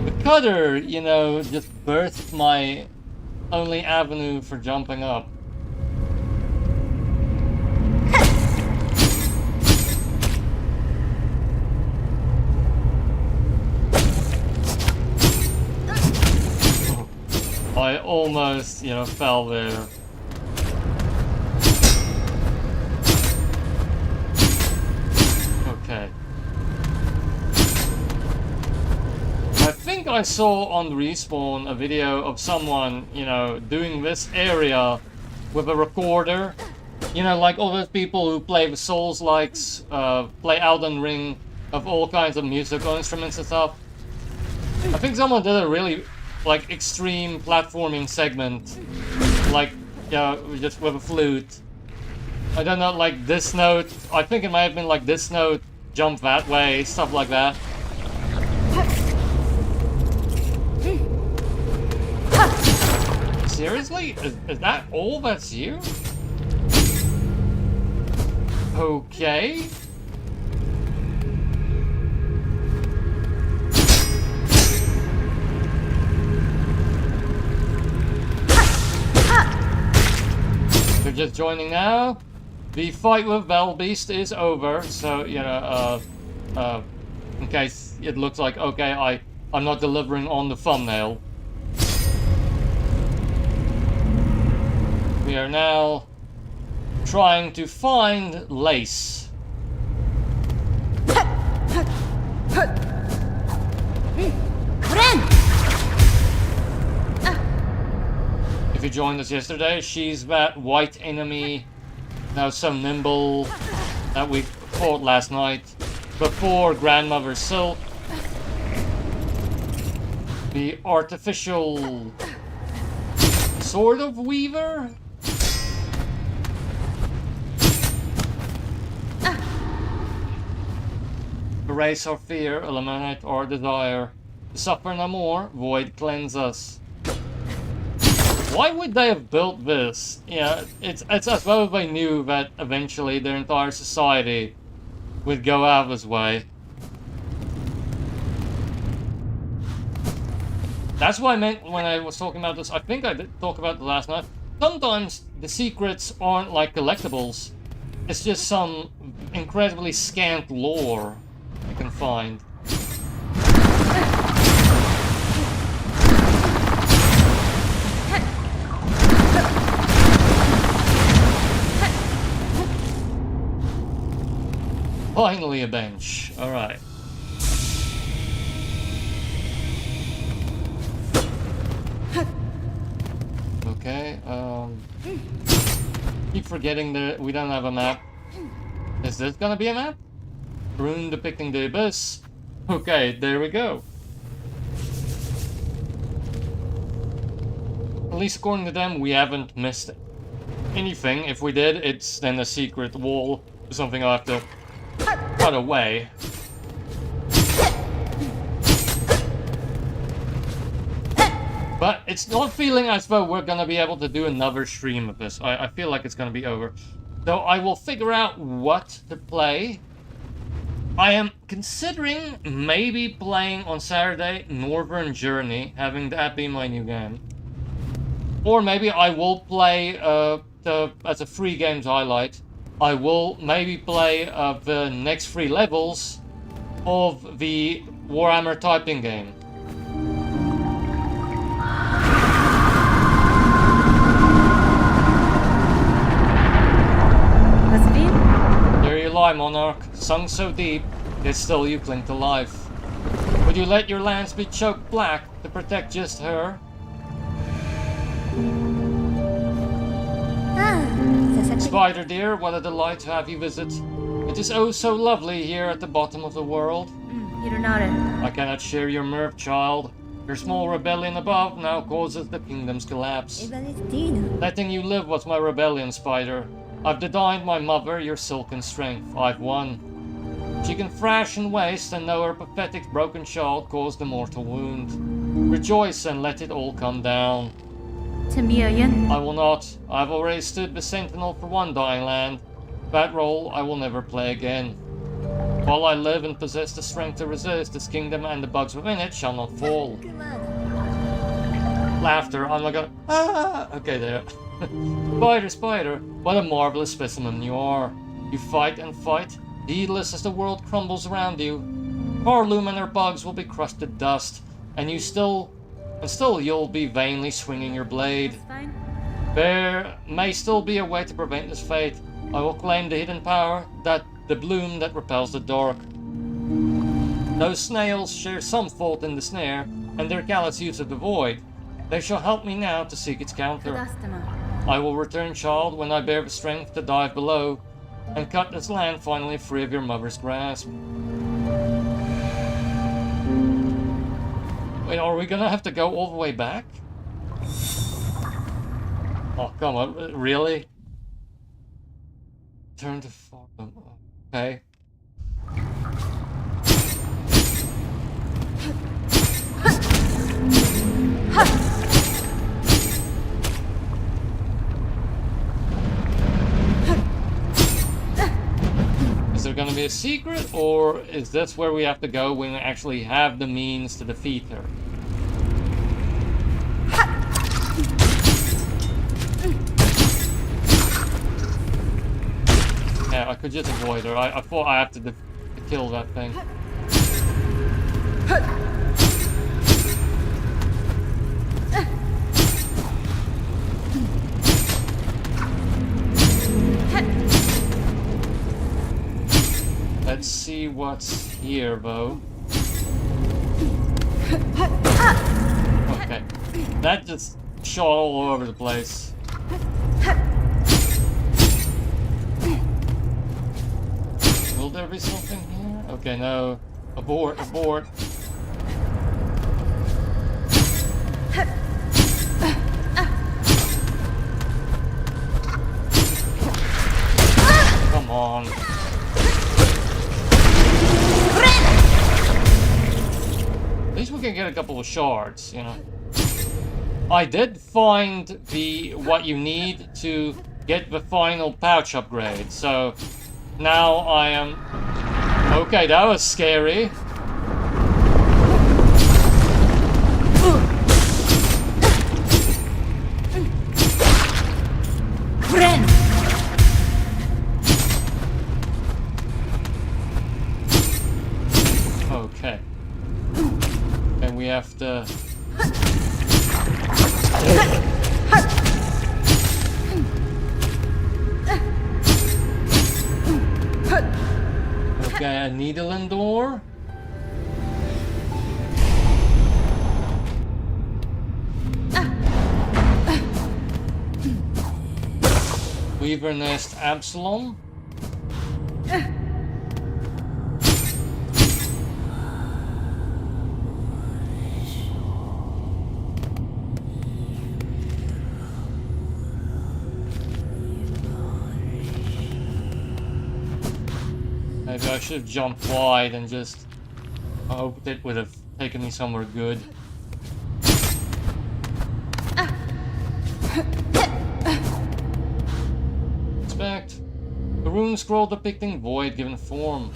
The cutter, you know, just birthed my only avenue for jumping up. I almost, you know, fell there. Okay. I think I saw on Respawn a video of someone, you know, doing this area with a recorder You know, like all those people who play the Souls-likes, play Elden Ring, of all kinds of musical instruments and stuff. I think someone did a really, like, extreme platforming segment, like, yeah, just with a flute. I don't know, like this note, I think it might have been like this note, jump that way, stuff like that. Seriously? Is that all that's you? Okay. They're just joining now. The fight with Beast is over, so, you know, in case it looks like, okay, I'm not delivering on the thumbnail. We are now trying to find Lace. If you joined us yesterday, she's that white enemy, now so nimble, that we fought last night before Grandmother Silk. The artificial sort of weaver? Erase our fear, eliminate our desire. To suffer no more, void cleanse us. Why would they have built this? Yeah, it's as though they knew that eventually their entire society would go out this way. That's what I meant when I was talking about this. I think I did talk about it last night. Sometimes the secrets aren't like collectibles. It's just some incredibly scant lore you can find. Finally a bench. Alright. Okay, keep forgetting that we don't have a map. Is this gonna be a map? Rune depicting the abyss. Okay, there we go. At least according to them, we haven't missed anything. If we did, it's then a secret wall or something I'll have to cut away. But it's not feeling as though we're gonna be able to do another stream of this. I feel like it's gonna be over. So I will figure out what to play. I am considering maybe playing on Saturday Northern Journey, having that be my new game. Or maybe I will play, as a free games highlight, I will maybe play the next 3 levels of the Warhammer typing game. There you lie, Monarch, sunk so deep, yet still you cling to life. Would you let your lands be choked black to protect just her? Spider dear, what a delight to have you visit. It is oh so lovely here at the bottom of the world. I cannot share your mirth, child. Your small rebellion above now causes the kingdom's collapse. Letting you live was my rebellion, Spider. I've denied my mother your silken strength. I've won. She can thrash and waste and know her pathetic broken child caused a mortal wound. Rejoice and let it all come down. I will not. I've already stood the sentinel for one dying land. That role I will never play again. While I live and possess the strength to resist, this kingdom and the bugs within it shall not fall. Laughter. I'm not gonna... Ah! Okay, there. Spider, Spider, what a marvelous specimen you are. You fight and fight, heedless as the world crumbles around you. Harloom and her bugs will be crushed to dust, and still you'll be vainly swinging your blade. There may still be a way to prevent this fate. I will claim the hidden power, the bloom that repels the dark. Those snails share some fault in the snare, and their callous use of the void. They shall help me now to seek its counter. I will return, child, when I bear the strength to dive below and cut this land finally free of your mother's grasp. Wait, are we gonna have to go all the way back? Oh, come on, really? Turn to farm. Okay. Is there gonna be a secret, or is this where we have to go when we actually have the means to defeat her? Yeah, I could just avoid her. I thought I had to kill that thing. Let's see what's here, though. Okay. That just shot all over the place. Will there be something here? Okay, no. Abort, abort. Come on. At least we can get a couple of shards, you know. I did find what you need to get the final pouch upgrade, so now I am... Okay, that was scary. Okay. And we have to... Okay, a needle and door. Weaver Nest Absalom. Maybe I should have jumped wide and just hoped it would have taken me somewhere good. Inspect. The rune scroll depicting void given form.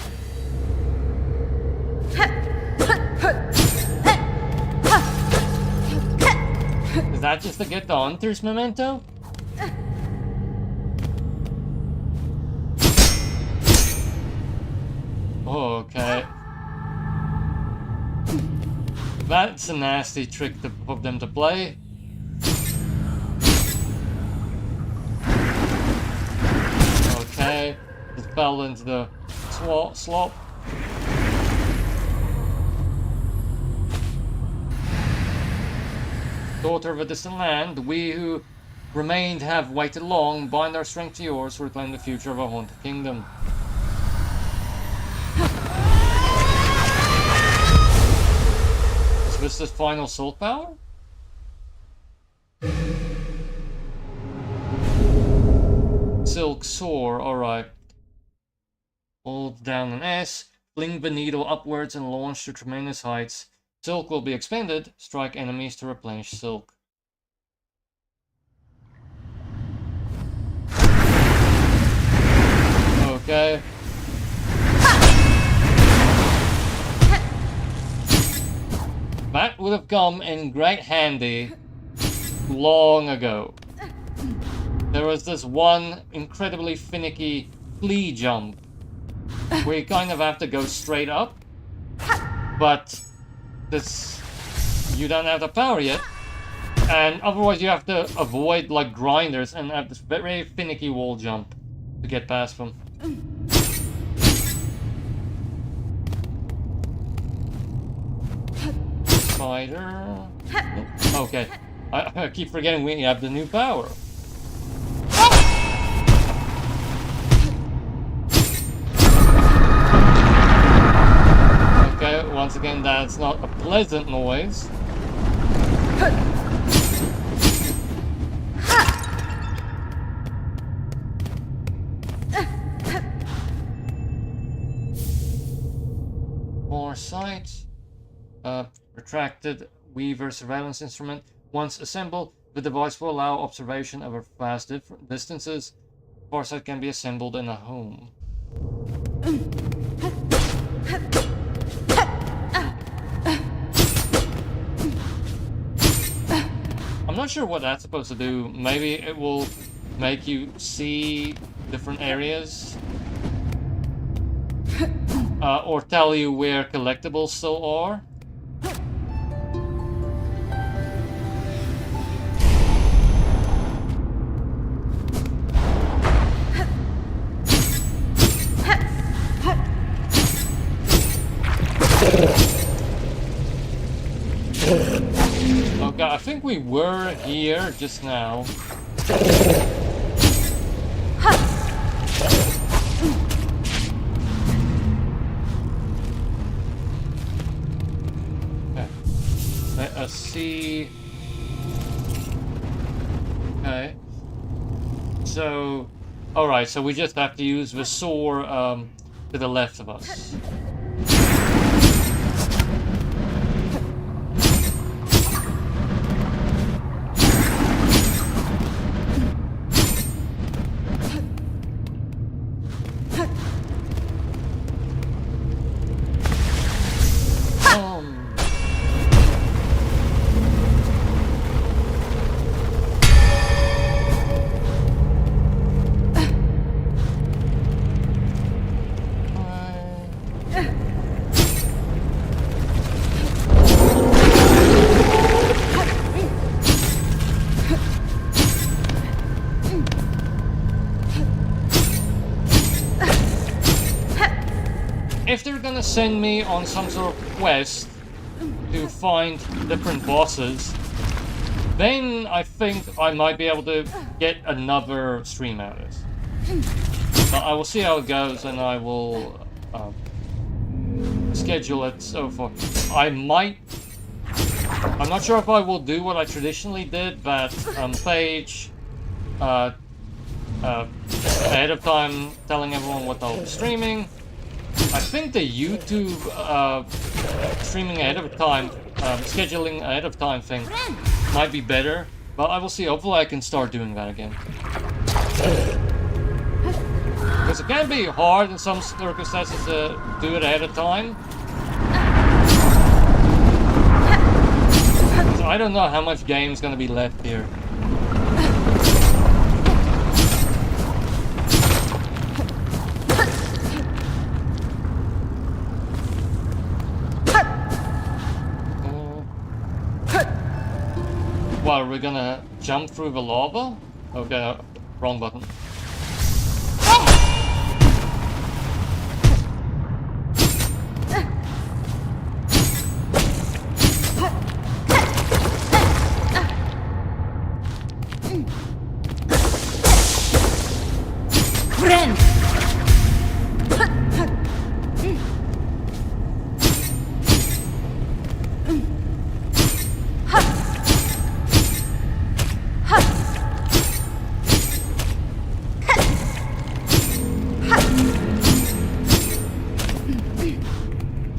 Is that just to get the Hunter's Memento? Okay. That's a nasty trick for them to play. Okay. Just fell into the slop. Daughter of a distant land, we who remained have waited long, bind our strength to yours to reclaim the future of our haunted kingdom. Is this the final soul power? Silk Soar, alright. Hold down an S, fling the needle upwards and launch to tremendous heights. Silk will be expended, strike enemies to replenish silk. Okay. That would have come in great handy long ago. There was this one incredibly finicky flea jump where you kind of have to go straight up, but you don't have the power yet, and otherwise you have to avoid like grinders and have this very finicky wall jump to get past them. Spider. Okay, I keep forgetting we have the new power. once again, that's not a pleasant noise. More sight. Retracted Weaver surveillance instrument. Once assembled, the device will allow observation over vast distances. Foresight can be assembled in a home. I'm not sure what that's supposed to do. Maybe it will make you see different areas. Or tell you where collectibles still are. Okay, I think we were here just now. Okay. Let us see. Okay. So, alright, so we just have to use the sword to the left of us. If they're gonna send me on some sort of quest to find different bosses, then I think I might be able to get another stream out of this. But I will see how it goes, and I will schedule it so far. I'm not sure if I will do what I traditionally did, but page ahead of time telling everyone what I'll be streaming. I think the YouTube streaming ahead of time, scheduling ahead of time thing might be better, but I will see. Hopefully I can start doing that again. Because it can be hard in some circumstances to do it ahead of time. So I don't know how much game's gonna be left here. What, are we gonna jump through the lava? Okay, wrong button.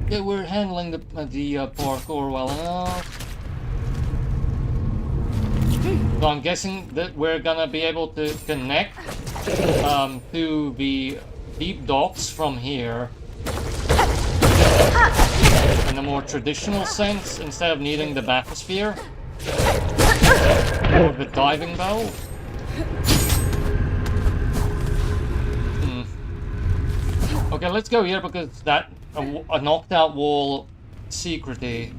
Yeah, we're handling the parkour well enough. So I'm guessing that we're gonna be able to connect to the deep docks from here in a more traditional sense, instead of needing the bathysphere or the diving bell. Okay, let's go here because that a knocked out wall secretly.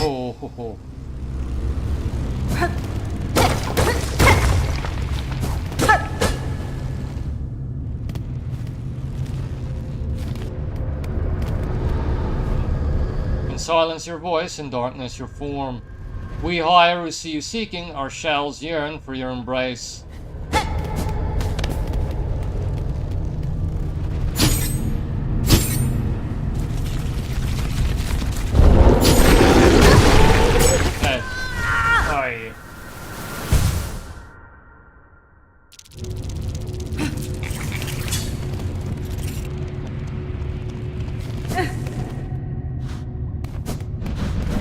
Oh, ho, ho. In silence your voice, in darkness your form. We higher who see you seeking, our shells yearn for your embrace. Okay. Aye.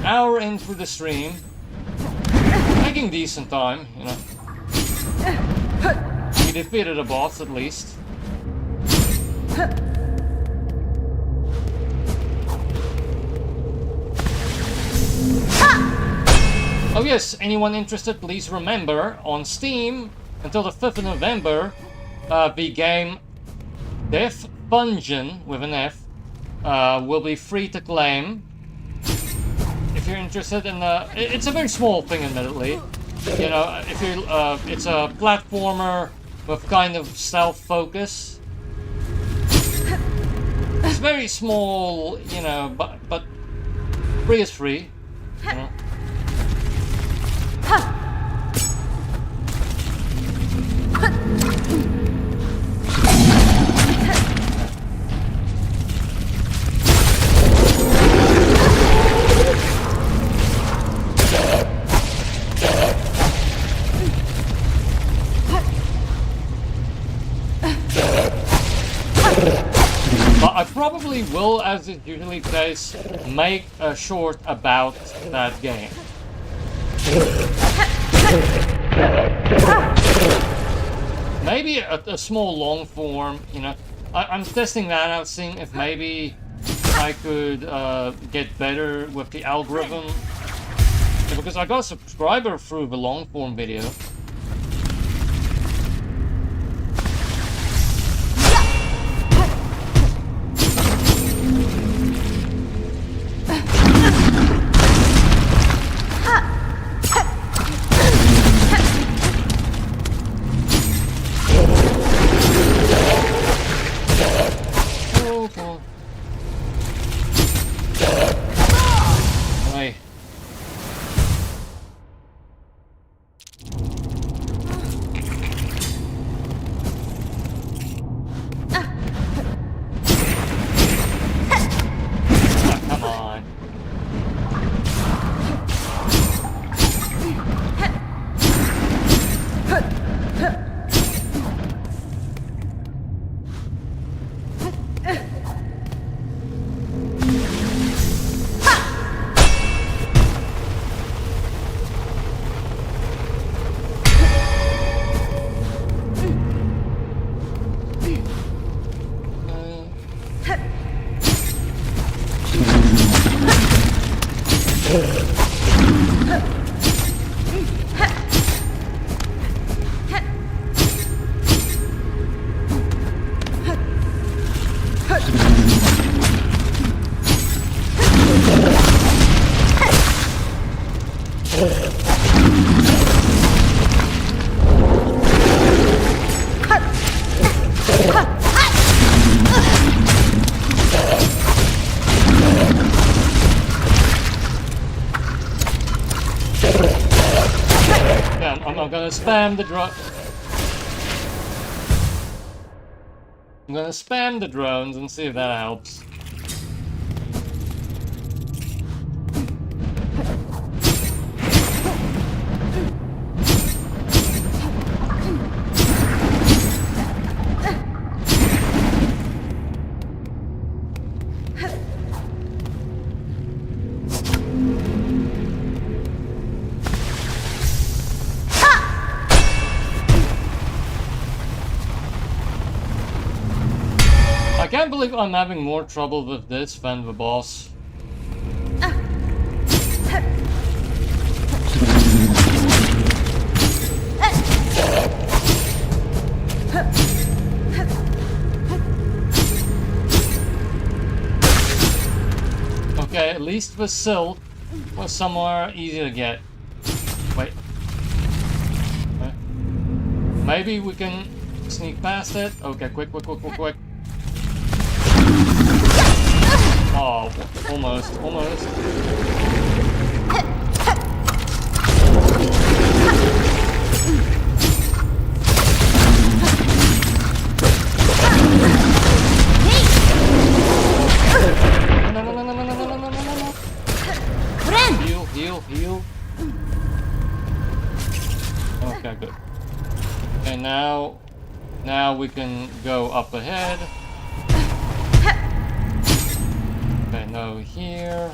Hour in through the stream. Making decent time, you know. We defeated a boss at least. Oh yes, anyone interested, please remember, on Steam, until the 5th of November, the game Death Fungeon, with an F, will be free to claim. If you're interested in it's a very small thing, admittedly. You know, if you it's a platformer with kind of stealth focus. It's very small, you know, but free is free. You know. But I probably will, as is usually the case, make a short about that game. Maybe a small long form, you know. I'm testing that out, seeing if maybe I could get better with the algorithm. Because I got a subscriber through the long form video. I'm gonna spam the I'm gonna spam the drones and see if that helps. I can't believe I'm having more trouble with this than the boss. Okay, at least the silk was somewhere easy to get. Wait. Okay. Maybe we can sneak past it? Okay, quick. Oh, almost. heal. Okay, good. And now we can go up ahead. Okay, no here.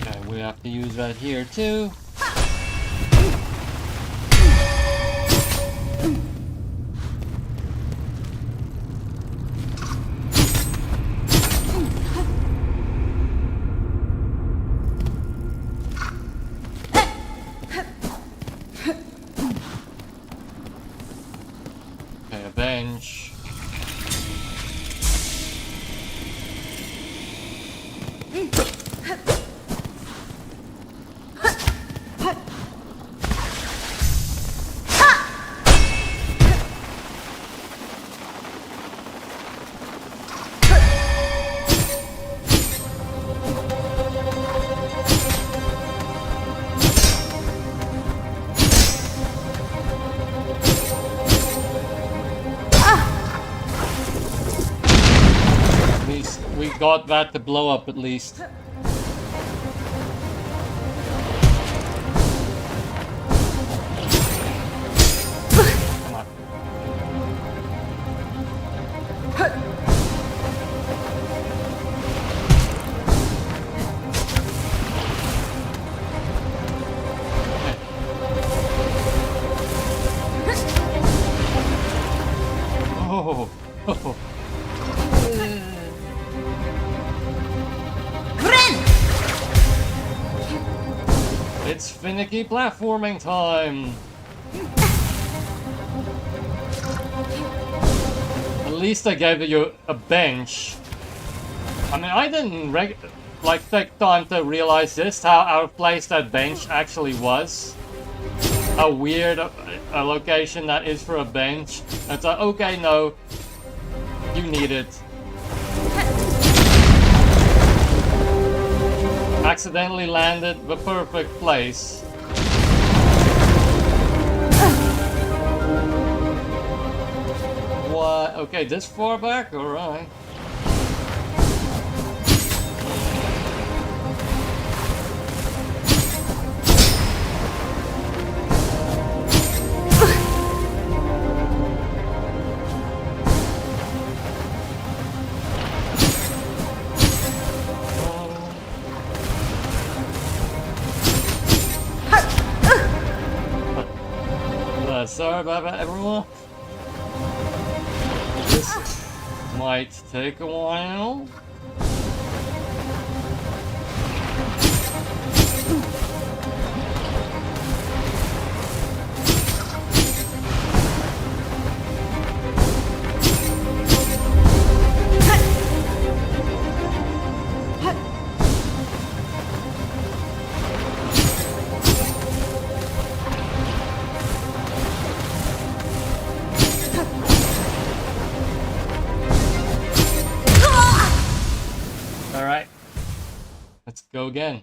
Okay, we have to use that here too. Okay, a bench. We got that to blow up at least. Come on. Oh. Oh. It's finicky platforming time! At least I gave you a bench. I mean, I didn't take time to realize this, how out of place that bench actually was. How weird a location that is for a bench. It's like, okay, no, you need it. Accidentally landed the perfect place. What? Okay, this far back? Alright. Sorry about that, everyone. This might take a while. Alright, let's go again.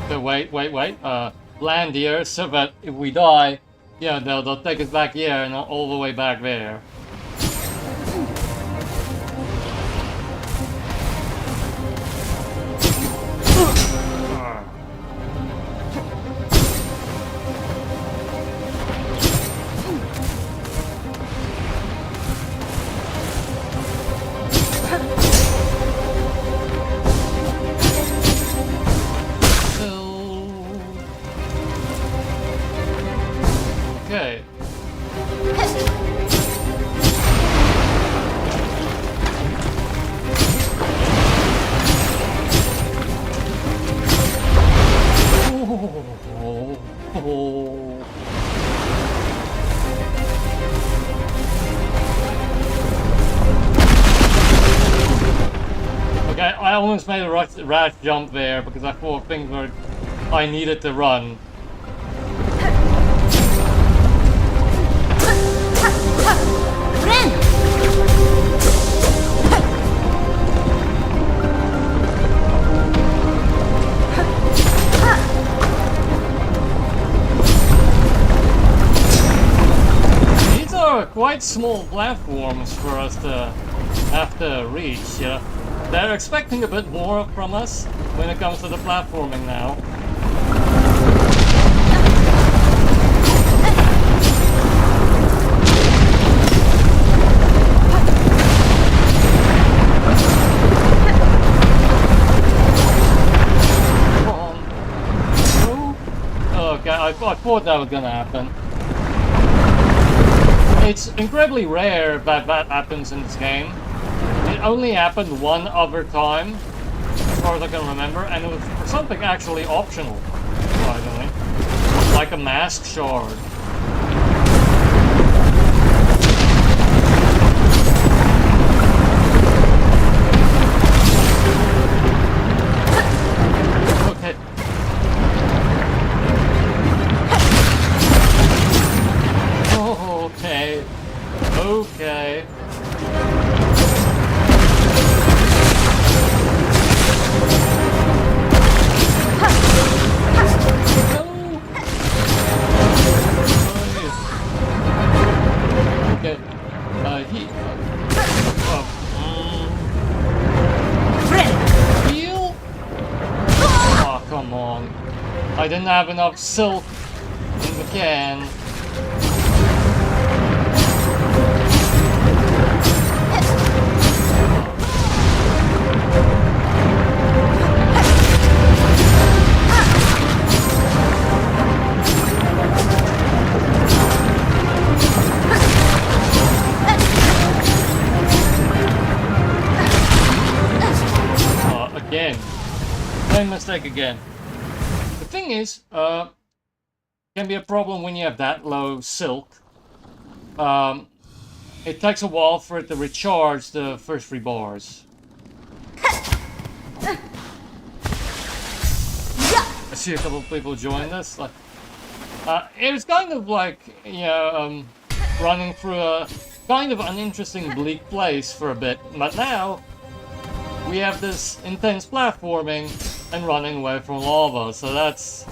Okay, wait. Land here so that if we die, yeah, they'll take us back here and not all the way back there. Okay. I almost made a rash jump there because I thought things were... I needed to run. These are quite small platforms for us to have to reach, yeah. They're expecting a bit more from us when it comes to the platforming now. Come on. Oh, okay, I thought that was gonna happen. It's incredibly rare that that happens in this game. It only happened one other time, as far as I can remember, and it was for something actually optional, surprisingly. Like a mask shard. Okay. Oh, okay. Okay. Okay. Heal? Oh, come on. I didn't have enough silk in the can. Again. Same mistake again. The thing is, can be a problem when you have that low silk. It takes a while for it to recharge the first 3 bars. I see a couple of people join us. Like, it was kind of like, you know, running through a kind of uninteresting bleak place for a bit, but now we have this intense platforming and running away from lava, so that's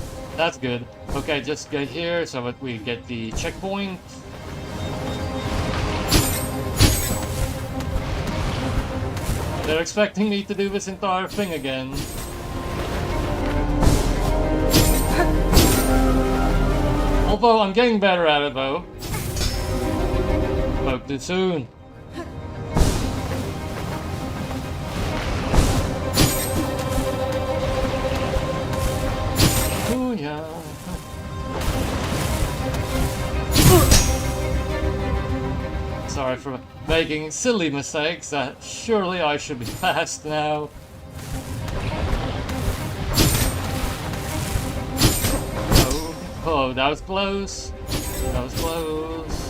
good. Okay, just get here so that we get the checkpoint. They're expecting me to do this entire thing again. Although I'm getting better at it though. Spoke too soon. Yeah. Sorry for making silly mistakes. Surely I should be fast now. Oh, that was close. That was close.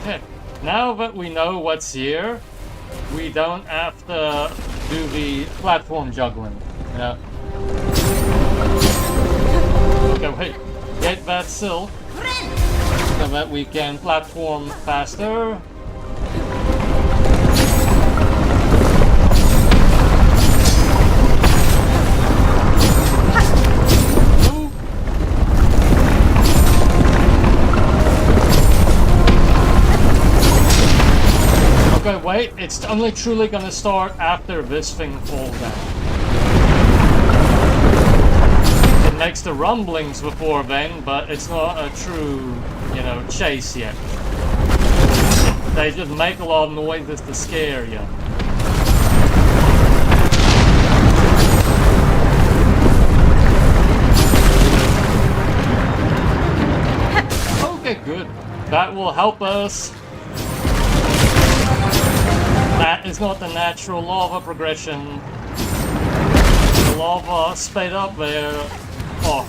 Okay. Now that we know what's here, we don't have to do the platform juggling. Yeah. Okay, wait. Get that silk so that we can platform faster. Okay, wait, it's only truly gonna start after this thing falls down. It makes the rumblings before then, but it's not a true, you know, chase yet. They just make a lot of noises to scare you. Okay, good. That will help us. That is not the natural lava progression. The lava sped up there. Oh.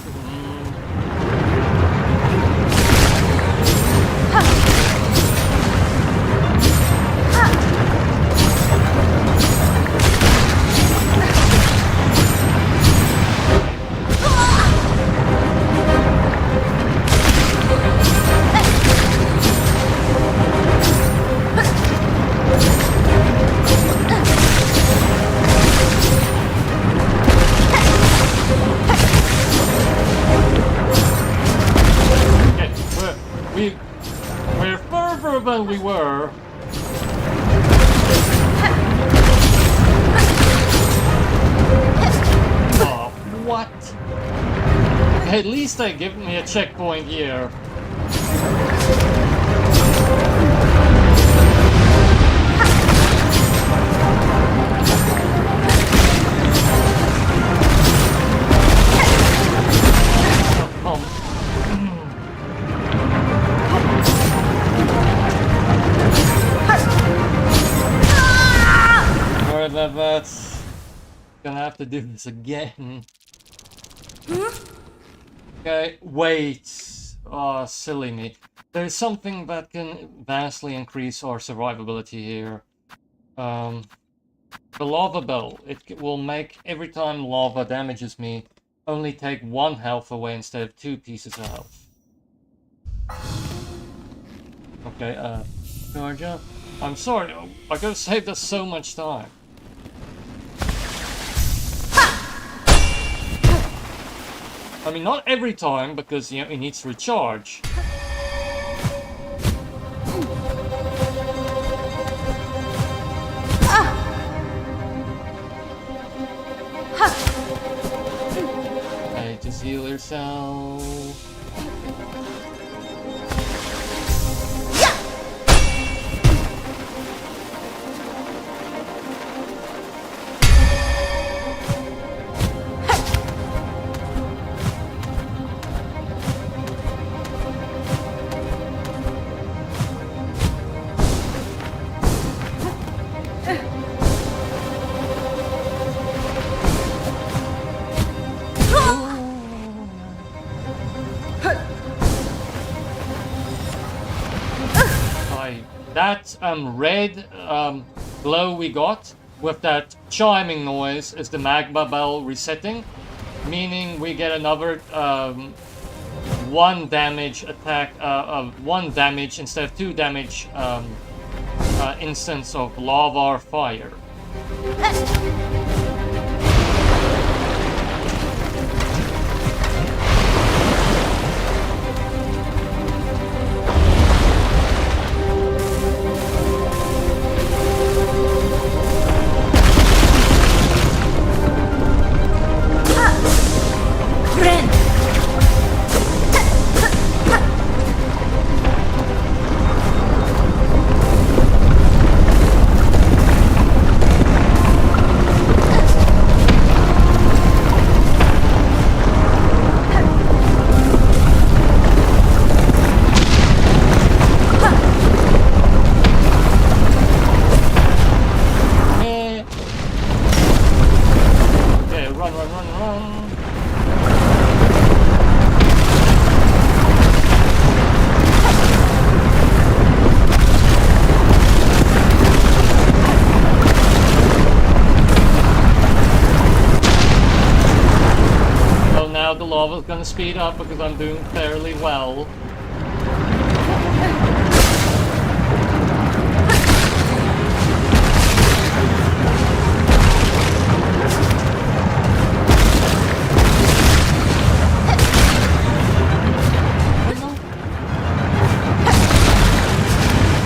than we were. Oh, what? At least they give me a checkpoint here. Alright, that's gonna have to do this again. Okay, wait. Oh, silly me. There's something that can vastly increase our survivability here. The lava bell. It will make every time lava damages me only take 1 health away instead of 2 pieces of health. Okay, Georgia. I'm sorry, I gotta save us so much time. I mean, not every time, because, you know, it needs to recharge. Okay, just heal yourself. That red glow we got with that chiming noise is the magma bell resetting, meaning we get another 1 damage attack, 1 damage instead of 2 damage instance of lava or fire. Lava's gonna speed up because I'm doing fairly well.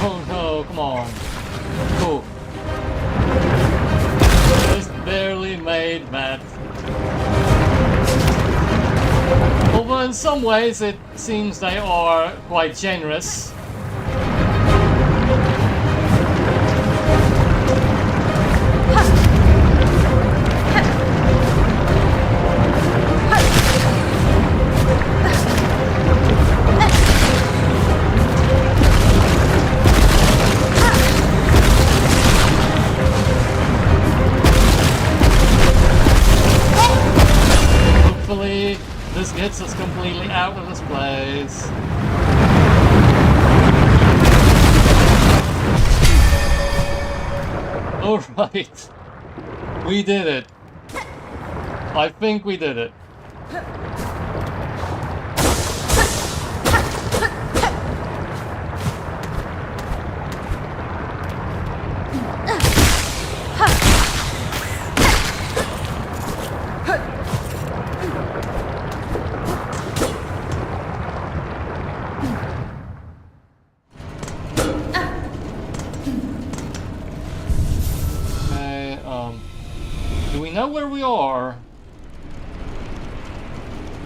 Oh no, come on. Cool. Just barely made that. Although in some ways it seems they are quite generous. Hopefully this gets us completely out of this place. Alright. We did it. I think we did it. know where we are.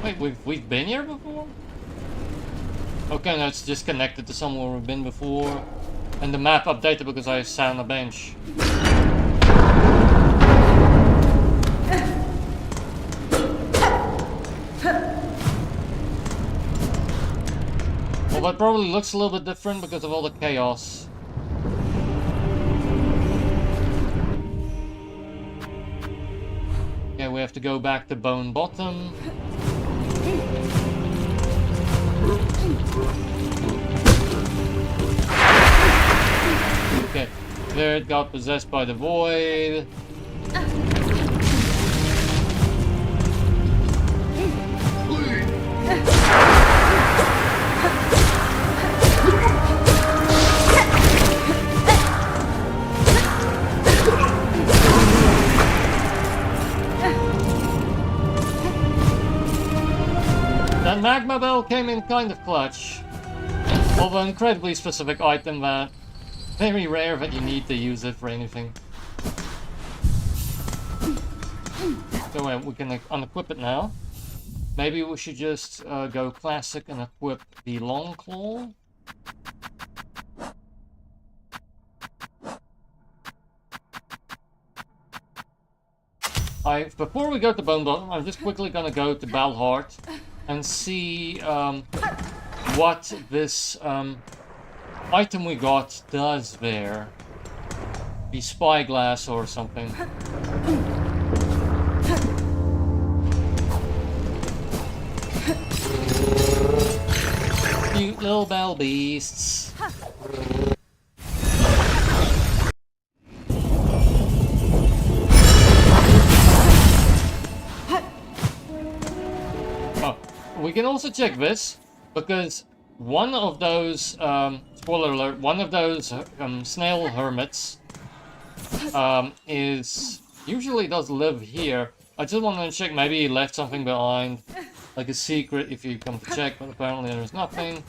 Wait, we've been here before? Okay, no, it's just connected to somewhere we've been before. And the map updated because I sat on a bench. Well, that probably looks a little bit different because of all the chaos. Okay, we have to go back to Bone Bottom. Okay, there it got possessed by the void. That magma bell came in kind of clutch. Although incredibly specific item that very rare that you need to use it for anything. So we can unequip it now. Maybe we should just go classic and equip the long claw. Before we go to Bone Bottom, I'm just quickly gonna go to Balhart and see what this item we got does there. The spyglass or something. Cute little bell beasts. We can also check this, because one of those, spoiler alert, one of those snail hermits usually does live here. I just wanted to check, maybe he left something behind, like a secret if you come to check, but apparently there's nothing.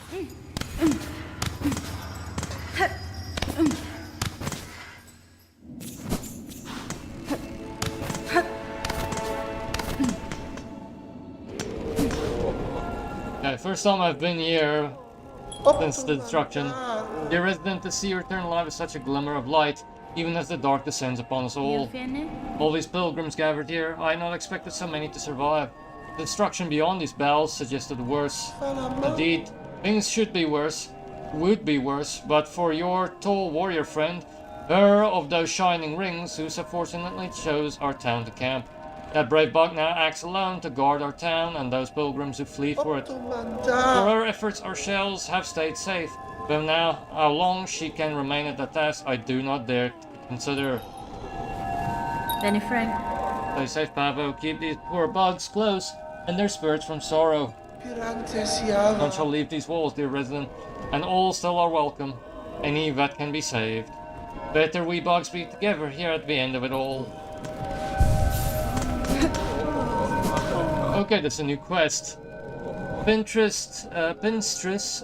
Okay, first time I've been here since the destruction. Dear resident, to see you return alive is such a glimmer of light, even as the dark descends upon us all. All these pilgrims gathered here, I had not expected so many to survive. The destruction beyond these bells suggested worse. Indeed, things should be worse, would be worse, but for your tall warrior friend, her of those shining rings, who so fortunately chose our town to camp. That brave bug now acts alone to guard our town and those pilgrims who flee for it. For her efforts, our shells have stayed safe. Though now, how long she can remain at that task, I do not dare to consider. Benny Frank. Stay safe, Pavo. Keep these poor bugs close, and their spirits from sorrow. None shall leave these walls, dear resident, and all still are welcome. Any that can be saved. Better we bugs be together here at the end of it all. Okay, that's a new quest. Pinstress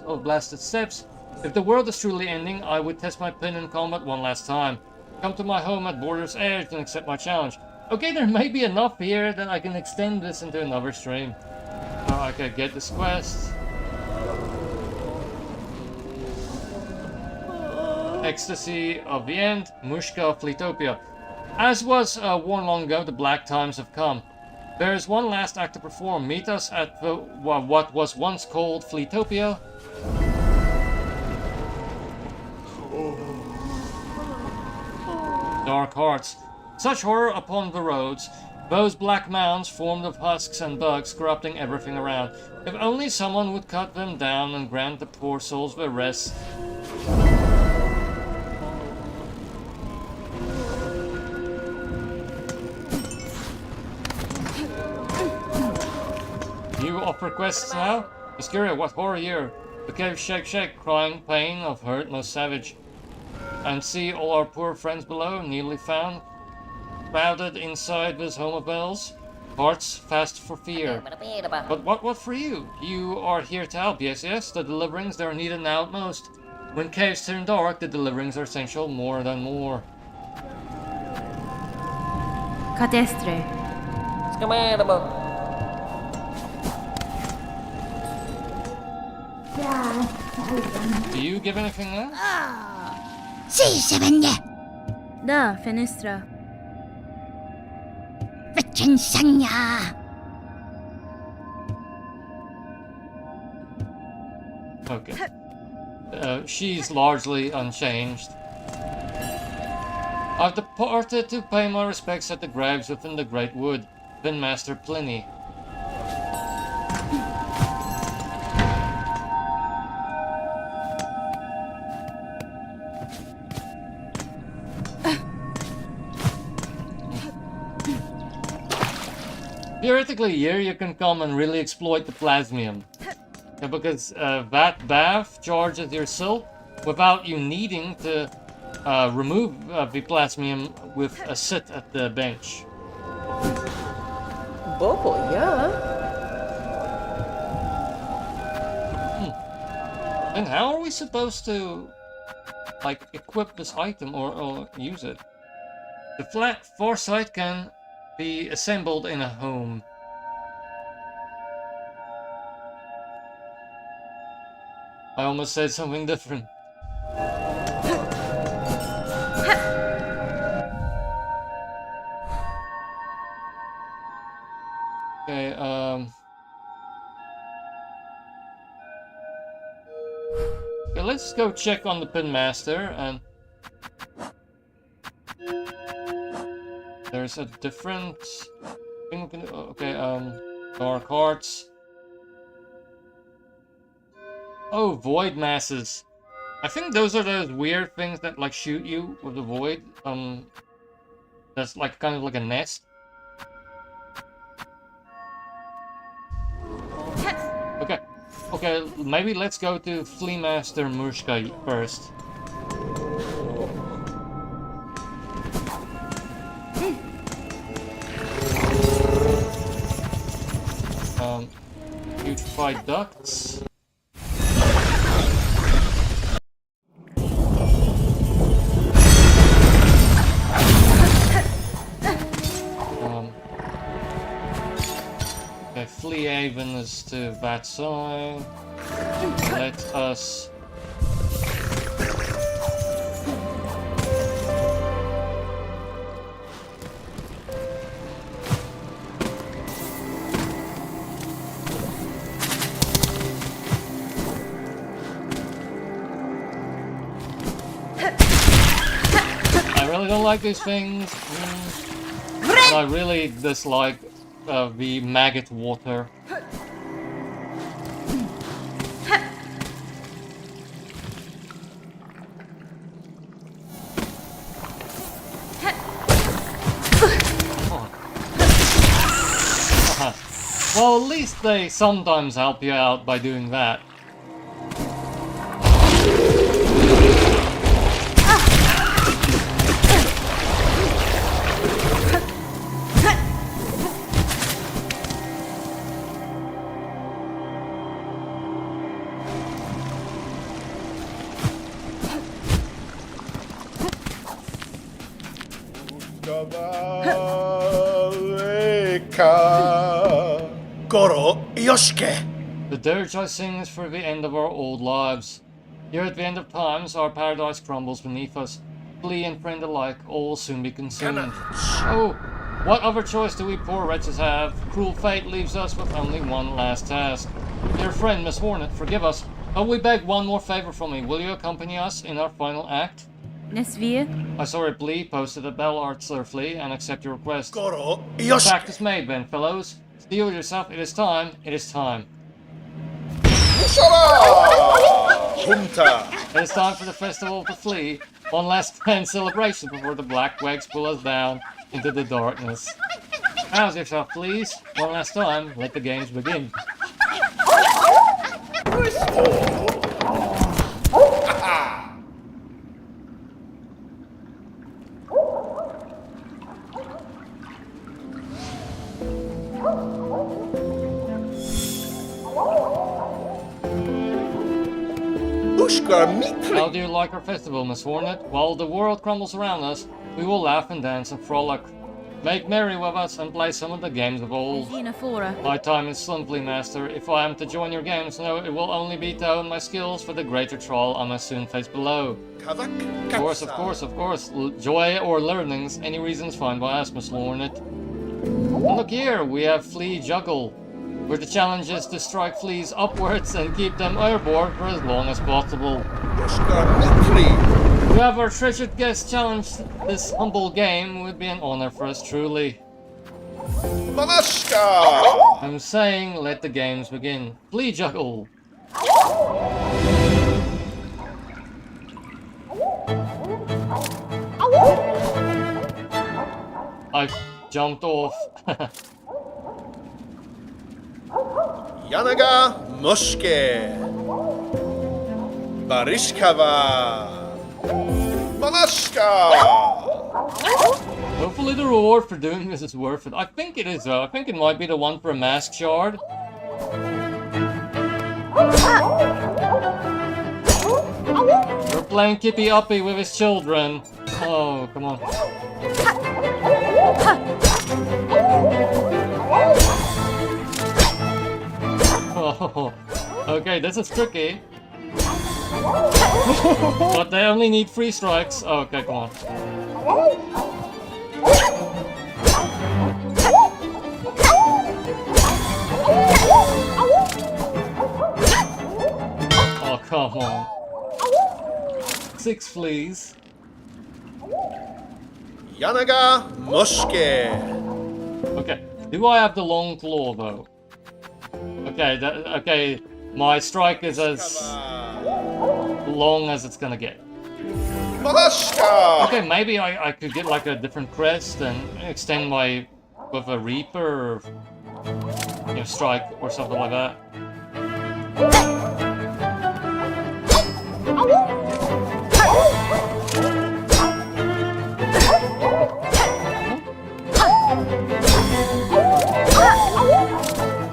of Blasted Steps. If the world is truly ending, I would test my pin in combat one last time. Come to my home at Border's Edge and accept my challenge. Okay, there may be enough here that I can extend this into another stream. I can get this quest. Ecstasy of the End, Mushka of Fleetopia. As was warned long ago, the black times have come. There is one last act to perform. Meet us at the, what was once called Fleetopia. Dark hearts. Such horror upon the roads. Those black mounds formed of husks and bugs corrupting everything around. If only someone would cut them down and grant the poor souls their rest. You offer quests now? Mysteria, what horror here? The cave shake, crying pain of hurt most savage. And see all our poor friends below, nearly found, crowded inside this home of bells. Hearts fast for fear. But what for you? You are here to help, yes, the deliverings, they're needed now at most. When caves turn dark, the deliverings are essential more than more. Katestre. Do you give anything there? Da, Fenestra. Okay. She's largely unchanged. I've departed to pay my respects at the graves within the Great Wood. Then Master Pliny. Theoretically, here you can come and really exploit the plasmium. Yeah, because that bath charges your silk without you needing to remove the plasmium with a sit at the bench. Bobo, yeah. And how are we supposed to, like, equip this item or use it? The flat foresight can be assembled in a home. I almost said something different. Okay, okay, let's go check on the Pin Master, and there's a different thing we can do. Okay, dark hearts. Oh, void masses. I think those are those weird things that like shoot you with the void. That's like kind of like a nest. Okay. Okay, maybe let's go to Flea Master Mushka first. Putrefied ducts. Okay, Flea Haven is to that side. Let us I really don't like these things. But I really dislike the maggot water. Well, at least they sometimes help you out by doing that. Goro Yoshike. The dirge I sing is for the end of our old lives. Here at the end of times, our paradise crumbles beneath us. Flea and friend alike, all soon be consumed. Oh, what other choice do we poor wretches have? Cruel fate leaves us with only one last task. Dear friend, Miss Hornet, forgive us, but we beg one more favor from you. Will you accompany us in our final act? Nesvia. I saw a plea posted at Bell Artsler Flea and accept your request. Goro Fact Yoshike. is made, then, fellows. Steel yourself, it is time, it is time. Hunta. It is time for the Festival of the Flea. One last grand celebration before the black wags pull us down into the darkness. Rouse yourself, please. One last time, let the games begin. How do you like our festival, Miss Hornet? While the world crumbles around us, we will laugh and dance and frolic. Make merry with us and play some of the games of old. Xenophora. My time is slumply, master. If I am to join your games, no, it will only be to hone my skills for the greater trial I must soon face below. Kavak Of course. Joy or learnings, any reason's fine by us, Miss Lornet. And look here, we have Flea Juggle, where the challenge is to strike fleas upwards and keep them airborne for as long as possible. Yoshka Mitri. To have our treasured guest challenge this humble game would be an honor for us truly. Manashka. I'm saying let the games begin. Flea Juggle! I jumped off. Yanaga Moshke. Barishkava. Manashka. Hopefully the reward for doing this is worth it. I think it is though. I think it might be the one for a mask shard. We're playing Kippy Uppy with his children. Oh, come on. Oh, okay, this is tricky. But they only need 3 strikes. Oh, okay, come on. Oh, come on. 6 fleas. Yanaga Moshke. Okay, do I have the long claw though? Okay, okay, my strike is as long as it's gonna get. Manashka. Okay, maybe I could get like a different crest and extend my with a Reaper or, you know, strike or something like that.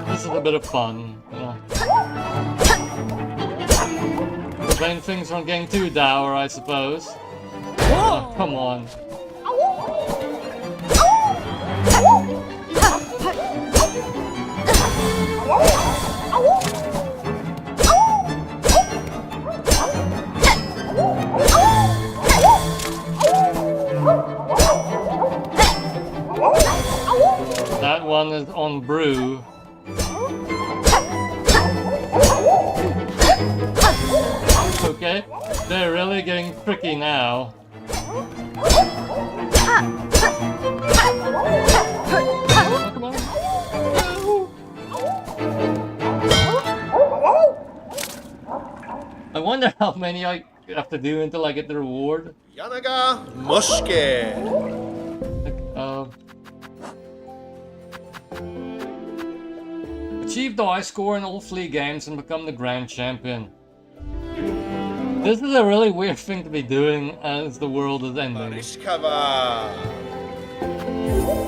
This is a bit of fun, you know. Prevent things from getting too dour, I suppose. Oh, come on. That one is on brew. Okay, they're really getting tricky now. Oh, come on. I wonder how many I have to do until I get the reward. Yanaga Moshke. Achieve the high score in all flea games and become the grand champion. This is a really weird thing to be doing as the world is ending. Barishkava.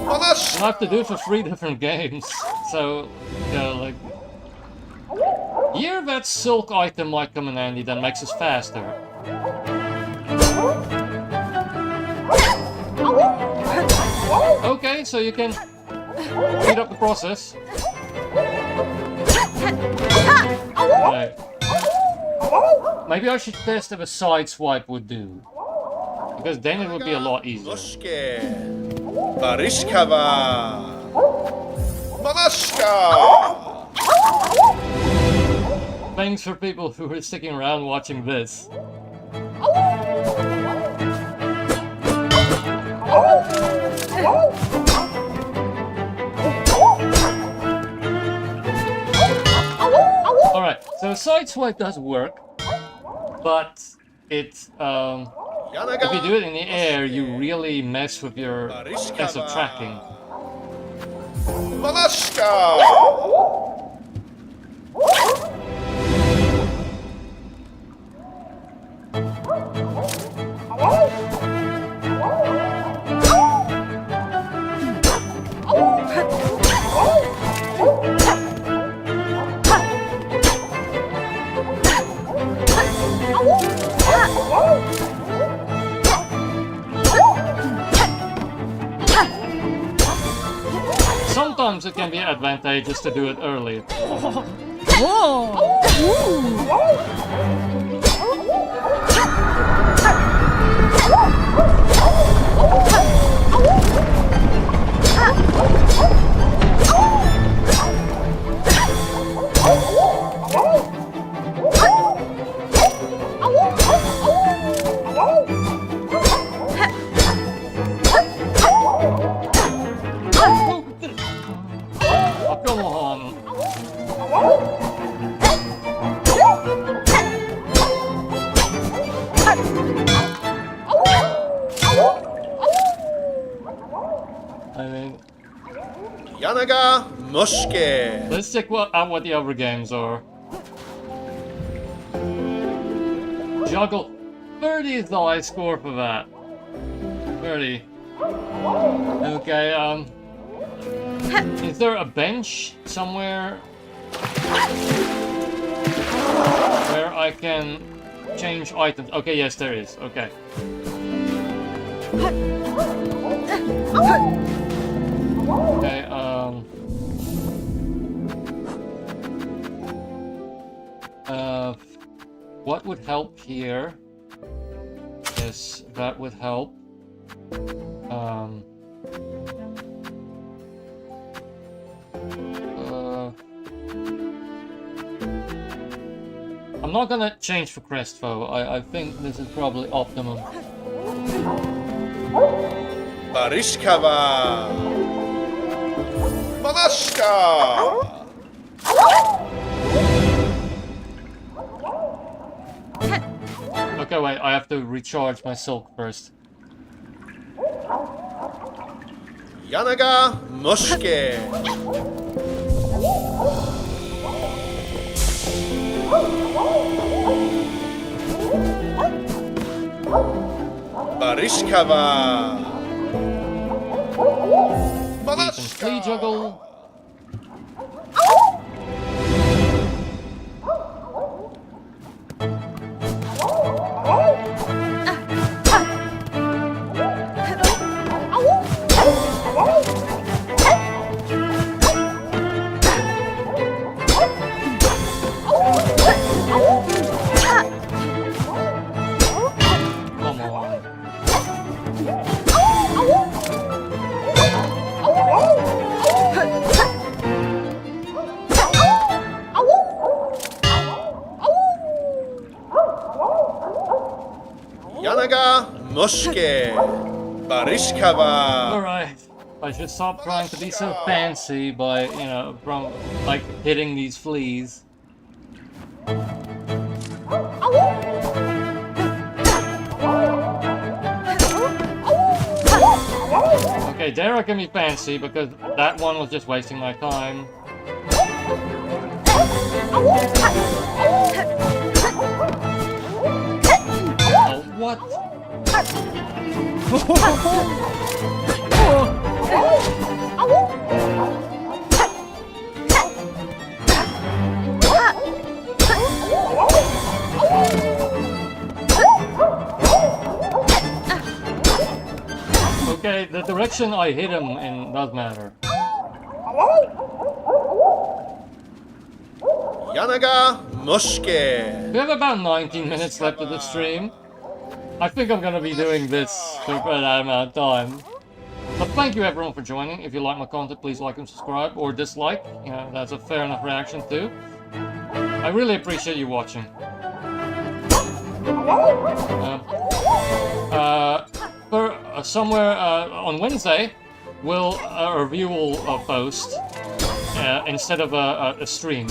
I have to do it for 3 different games. So, yeah, like... Here that silk item might come in handy that makes us faster. Okay, so you can speed up the process. Right. Maybe I should test if a side swipe would do. Because then it would be a lot easier. Moshke. Barishkava. Manashka. Thanks for people who are sticking around watching this. Alright, so a side swipe does work, but it, if you do it in the air, you really mess with your sense of tracking. Manashka. sometimes it can be advantageous to do it early. Oh, come on. I mean, Yanaga Mushke. let's check out what the other games are. Juggle. 30 is the high score for that. 30. Okay, is there a bench somewhere where I can change items? Okay, yes, there is. Okay. Okay, what would help here? Yes, that would help. I'm not gonna change for Crestfoe. I think this is probably optimum. Barishkava. Manashka. Okay, wait, I have to recharge my silk first. Yanaga Mushke. Barishkava. Decent flea juggle. Come on. Yanaga Mushke. Barishkava. Alright. I should stop trying to be so fancy by, you know, from, like, hitting these fleas. Okay, there I can be fancy because that one was just wasting my time. Oh, what? Okay, the direction I hit him in does matter. Yanaga Mushke. We have about 19 minutes left of the stream. I think I'm gonna be doing this for that amount of time. But thank you everyone for joining. If you like my content, please like and subscribe, or dislike. You know, that's a fair enough reaction too. I really appreciate you watching. Somewhere on Wednesday, a review will post instead of a stream.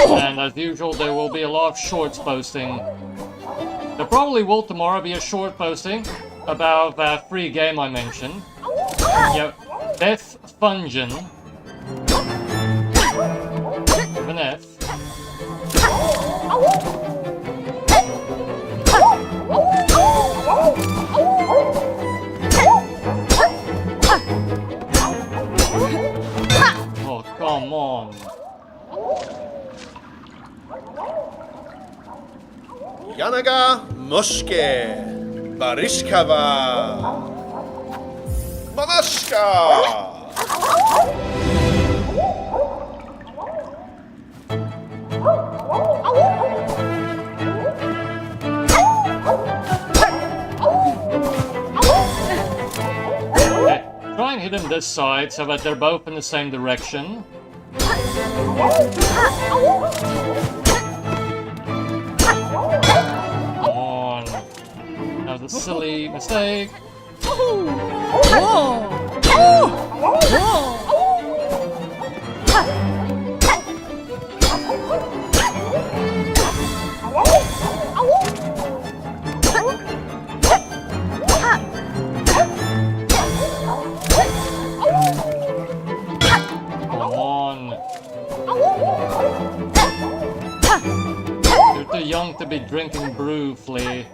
And as usual, there will be a lot of shorts posting. There probably will tomorrow be a short posting about that free game I mentioned. Yeah, Death Fungeon. With an F. Oh, come on. Yanaga Yanaga Moshke. Barishkava. Manashka. Okay, try and hit him this side so that they're both in the same direction. Come on. That was a silly mistake. Come on. You're too young to be drinking brew, Flea.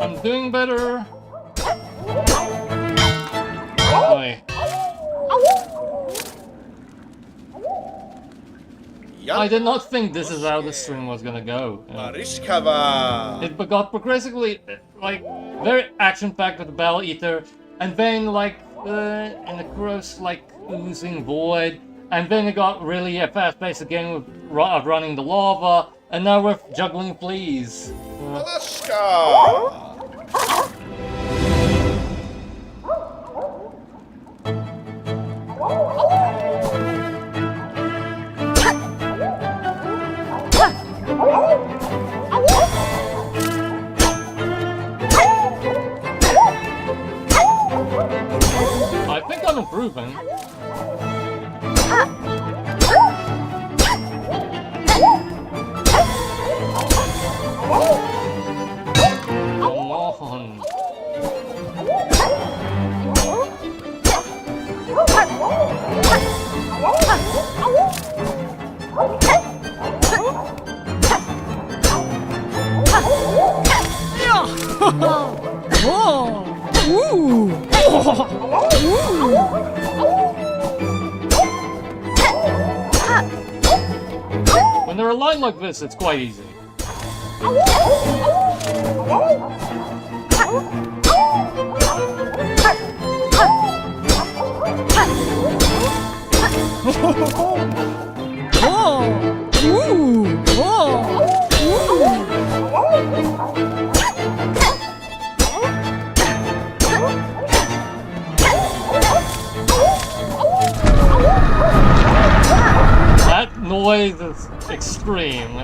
I'm doing better. Boy. I did not think this is how the stream was gonna go. Barishkava. It got progressively, like, very action-packed with the Battle Eater, and then, like, in the gross, like, oozing void, and then it got really fast-paced again with running the lava, and now we're juggling fleas. Manashka. I think I'm improving. Come on. When they're aligned like this, it's quite easy. That noise is extreme.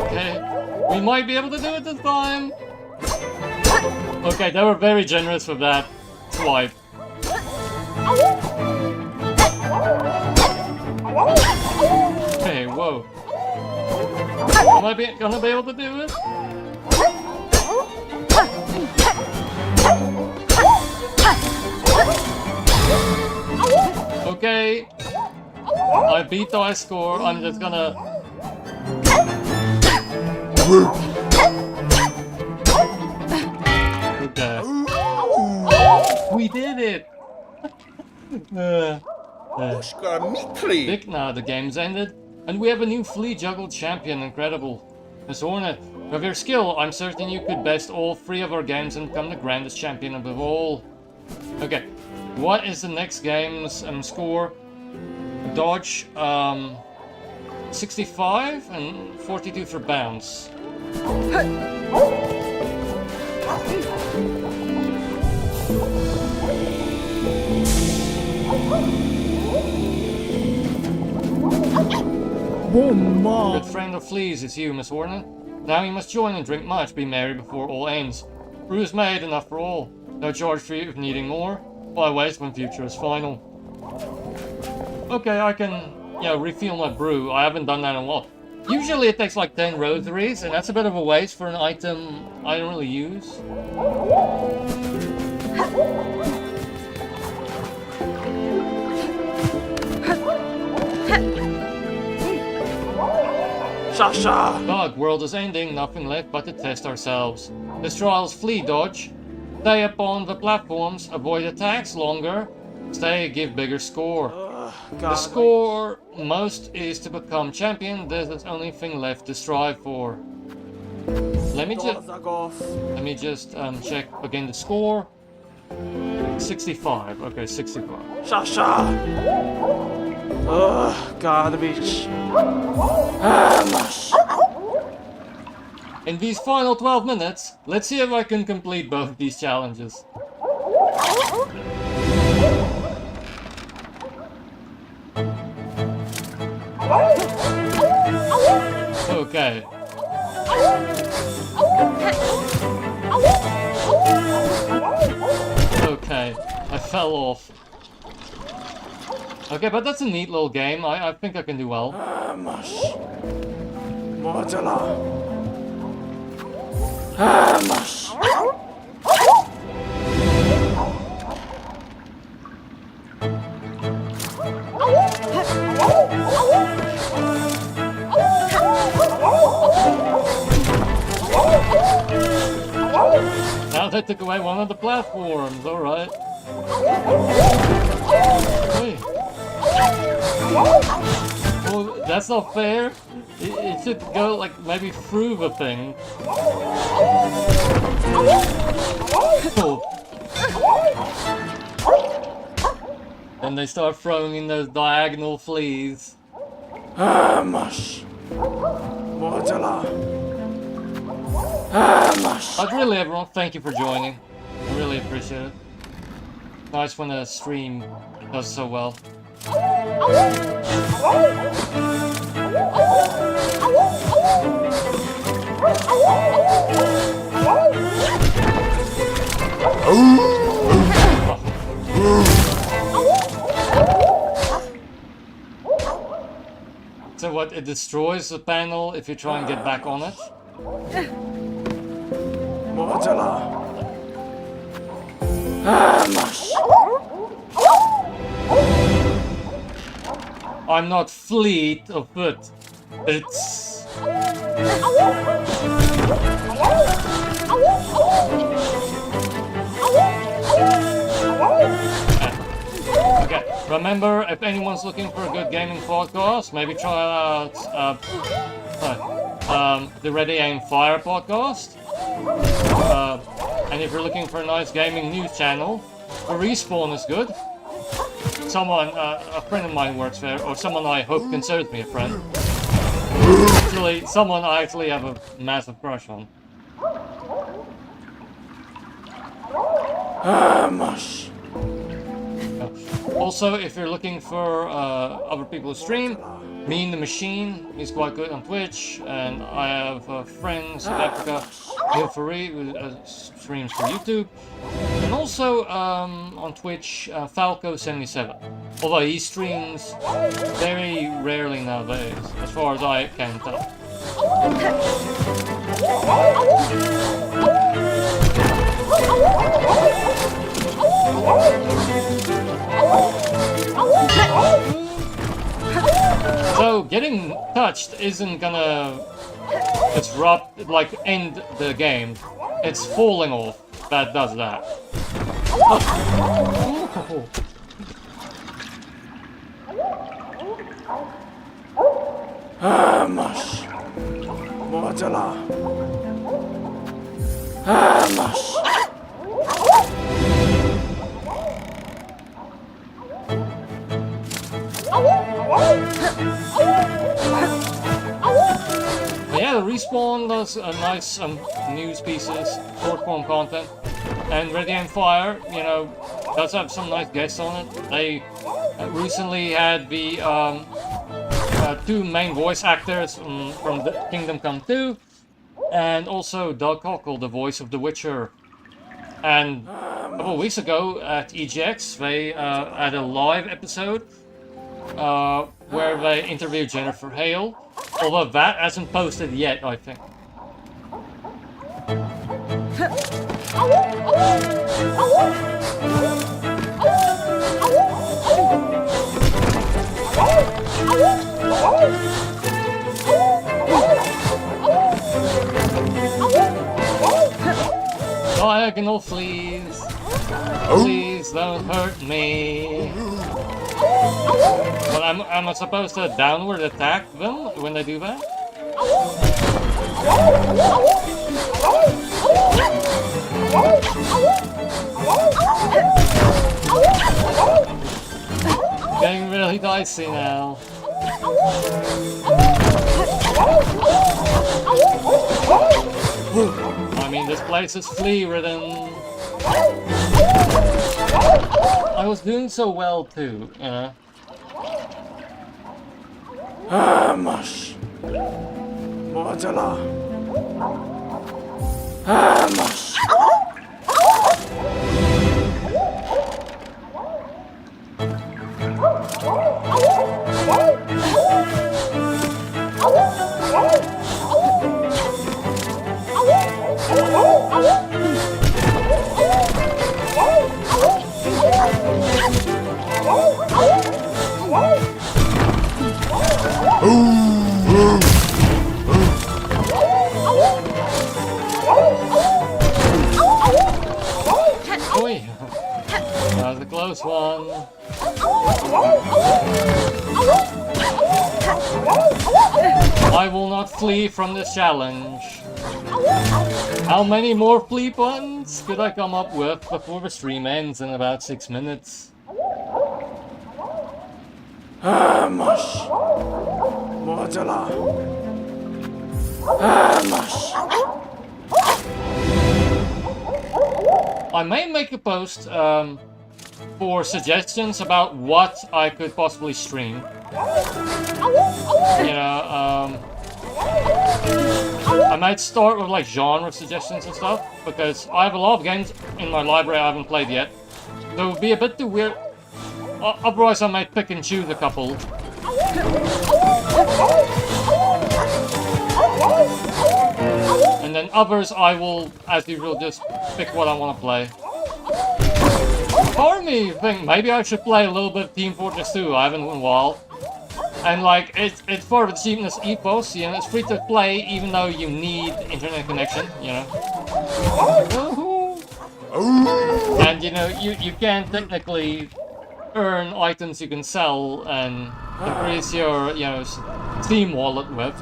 Okay, we might be able to do it this time. Okay, they were very generous with that swipe. Hey, whoa. Am I gonna be able to do it? Okay. I beat the high score. I'm just gonna... Okay. We did it! Moshka Mitri. Big now, the game's ended, and we have a new flea juggle champion. Incredible. Miss Hornet, with your skill, I'm certain you could best all three of our games and become the grandest champion above all. Okay, what is the next game's score? Dodge, 65 and 42 for bounce. Good friend of fleas is you, Miss Hornet. Now you must join and drink much, be merry before all ends. Brew is made, enough for all. No charge for you if needing more. Why waste when future is final? Okay, I can, refill my brew. I haven't done that in a while. Usually it takes like 10 rosaries, and that's a bit of a waste for an item I don't really use. Shasha! Bug, world is ending, nothing left but to test ourselves. Destroyers flee dodge. Stay upon the platforms, avoid attacks longer. Stay, give bigger score. The score most is to become champion. There's the only thing left to strive for. Let me just check again the score. 65. Okay, 65. Shasha! Garbage. In these final 12 minutes, let's see if I can complete both these challenges. Okay. Okay, I fell off. Okay, but that's a neat little game. I think I can do well. Now they took away one of the platforms, alright. Wait. Well, that's not fair. It should go like maybe through the thing. Oh. And they start throwing in those diagonal fleas. But really everyone, thank you for joining. I really appreciate it. Nice when a stream does so well. So what, it destroys the panel if you try and get back on it? I'm not fleet of foot. It's... Okay, remember, if anyone's looking for a good gaming podcast, maybe try out the Ready Aim Fire podcast. And if you're looking for a nice gaming news channel, a Respawn is good. Someone, a friend of mine works there, or someone I hope considers me a friend. Actually, someone I actually have a massive crush on. Also, if you're looking for other people to stream, Mean the Machine, he's quite good on Twitch, and I have friends in Africa, Neil Faree, who streams for YouTube, and also on Twitch, Falco77, although he streams very rarely nowadays, as far as I can tell. So getting touched isn't gonna disrupt, like end the game. It's falling off that does that. But yeah, the Respawn does nice news pieces, short form content, and Ready Aim Fire, you know, does have some nice guests on it. They recently had the two main voice actors from the Kingdom Come 2, and also Doug Cockle, the voice of The Witcher. And a couple of weeks ago at EGX, they had a live episode where they interviewed Jennifer Hale, Although that hasn't posted yet, I think. Diagonal fleas. Please don't hurt me. But am I supposed to downward attack them when they do that? Getting really dicey now. I mean, this place is flea-ridden. I was doing so well too, you know. Vamos. Mordela. Vamos. Oi! That was a close one. I will not flee from this challenge. How many more flee buttons could I come up with before the stream ends in about 6 minutes? Vamos. Mordela. Vamos. I may make a post for suggestions about what I could possibly stream. You know, I might start with like genre suggestions and stuff, because I have a lot of games in my library I haven't played yet. So it would be a bit too weird. Otherwise I might pick and choose a couple. And then others I will, as usual, just pick what I want to play. Part of me think maybe I should play a little bit of Team Fortress 2, I haven't in a while. And like, it's part of the cheapness ethos, you know, it's free to play even though you need internet connection, you know. And you know, you can technically earn items you can sell and increase your, you know, Steam wallet with.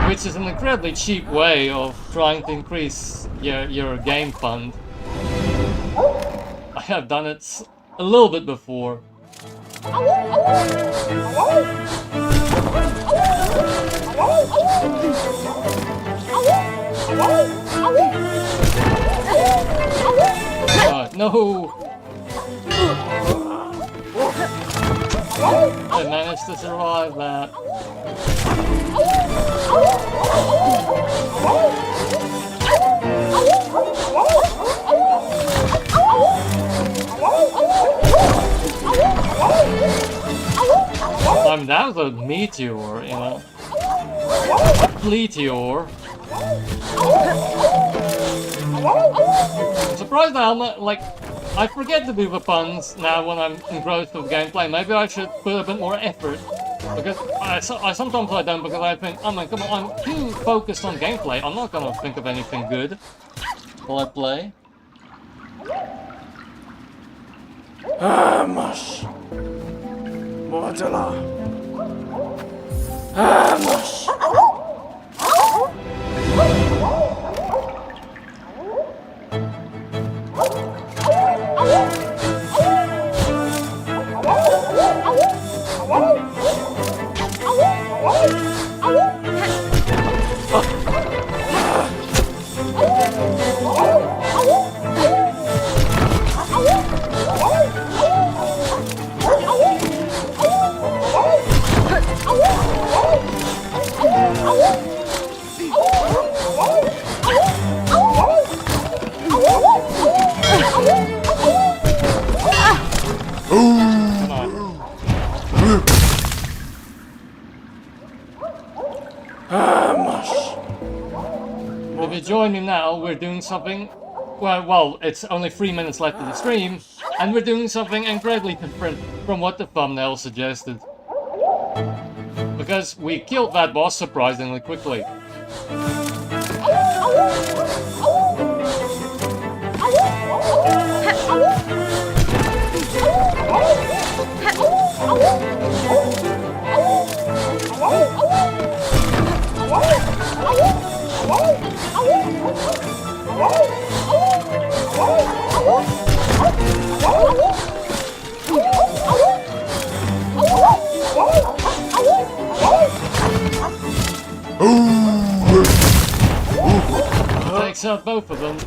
Which is an incredibly cheap way of trying to increase your game fund. I have done it a little bit before. No! I managed to survive that. I mean, that was a meteor, you know. A fleeteor. I'm surprised now, like, I forget to do the puns now when I'm engrossed with gameplay. Maybe I should put a bit more effort. Because I sometimes I don't, because I think, oh man, come on, I'm too focused on gameplay. I'm not gonna think of anything good while I play. Vamos. Mordela. Vamos. while we're doing something. Well, it's only 3 minutes left of the stream, and we're doing something incredibly different from what the thumbnail suggested. Because we killed that boss surprisingly quickly. Takes out both of them.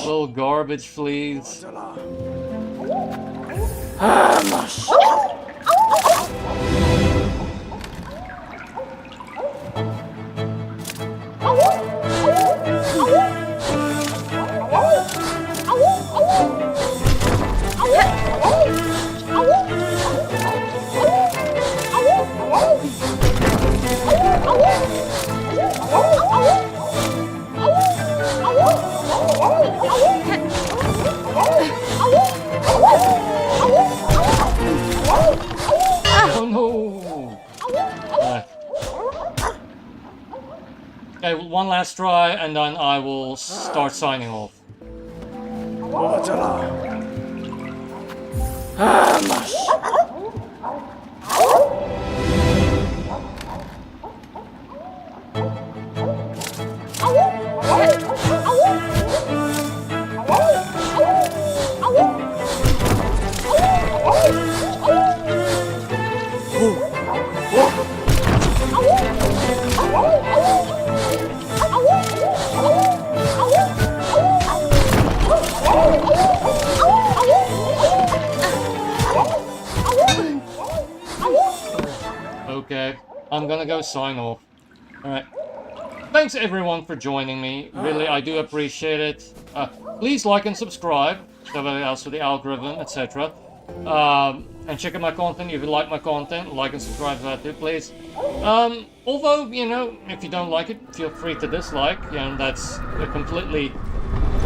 Little garbage fleas. Oh no! Okay, one last try, and then I will start signing off. Okay, I'm gonna go sign off. Alright. Thanks everyone for joining me. Really, I do appreciate it. Please like and subscribe. So that helps with the algorithm, etc. And check out my content if you like my content. Like and subscribe to that too, please. Although, you know, if you don't like it, feel free to dislike. You know, that's completely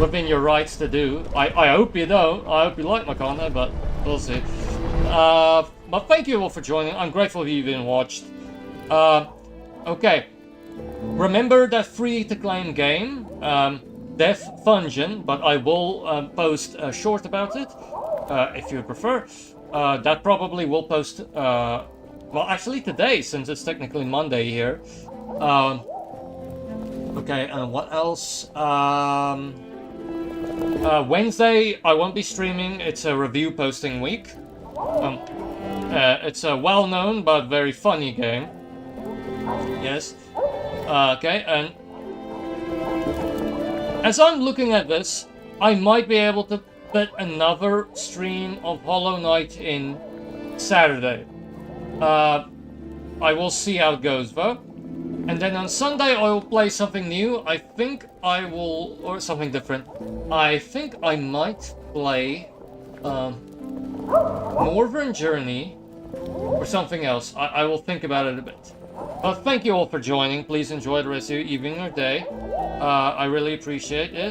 within your rights to do. I hope you don't. I hope you like my content, but we'll see. But thank you all for joining. I'm grateful if you even watched. Okay. Remember that free-to-claim game, Death Function, but I will post a short about it, if you prefer. That probably will post, well, actually today, since it's technically Monday here. Okay, and what else? Wednesday, I won't be streaming. It's a review posting week. It's a well-known but very funny game. Yes. Okay, and as I'm looking at this, I might be able to put another stream of Hollow Knight in Saturday. I will see how it goes though. And then on Sunday I will play something new. I think I will, or something different. I think I might play Northern Journey or something else. I will think about it a bit. But thank you all for joining. Please enjoy the rest of your evening or day. I really appreciate it.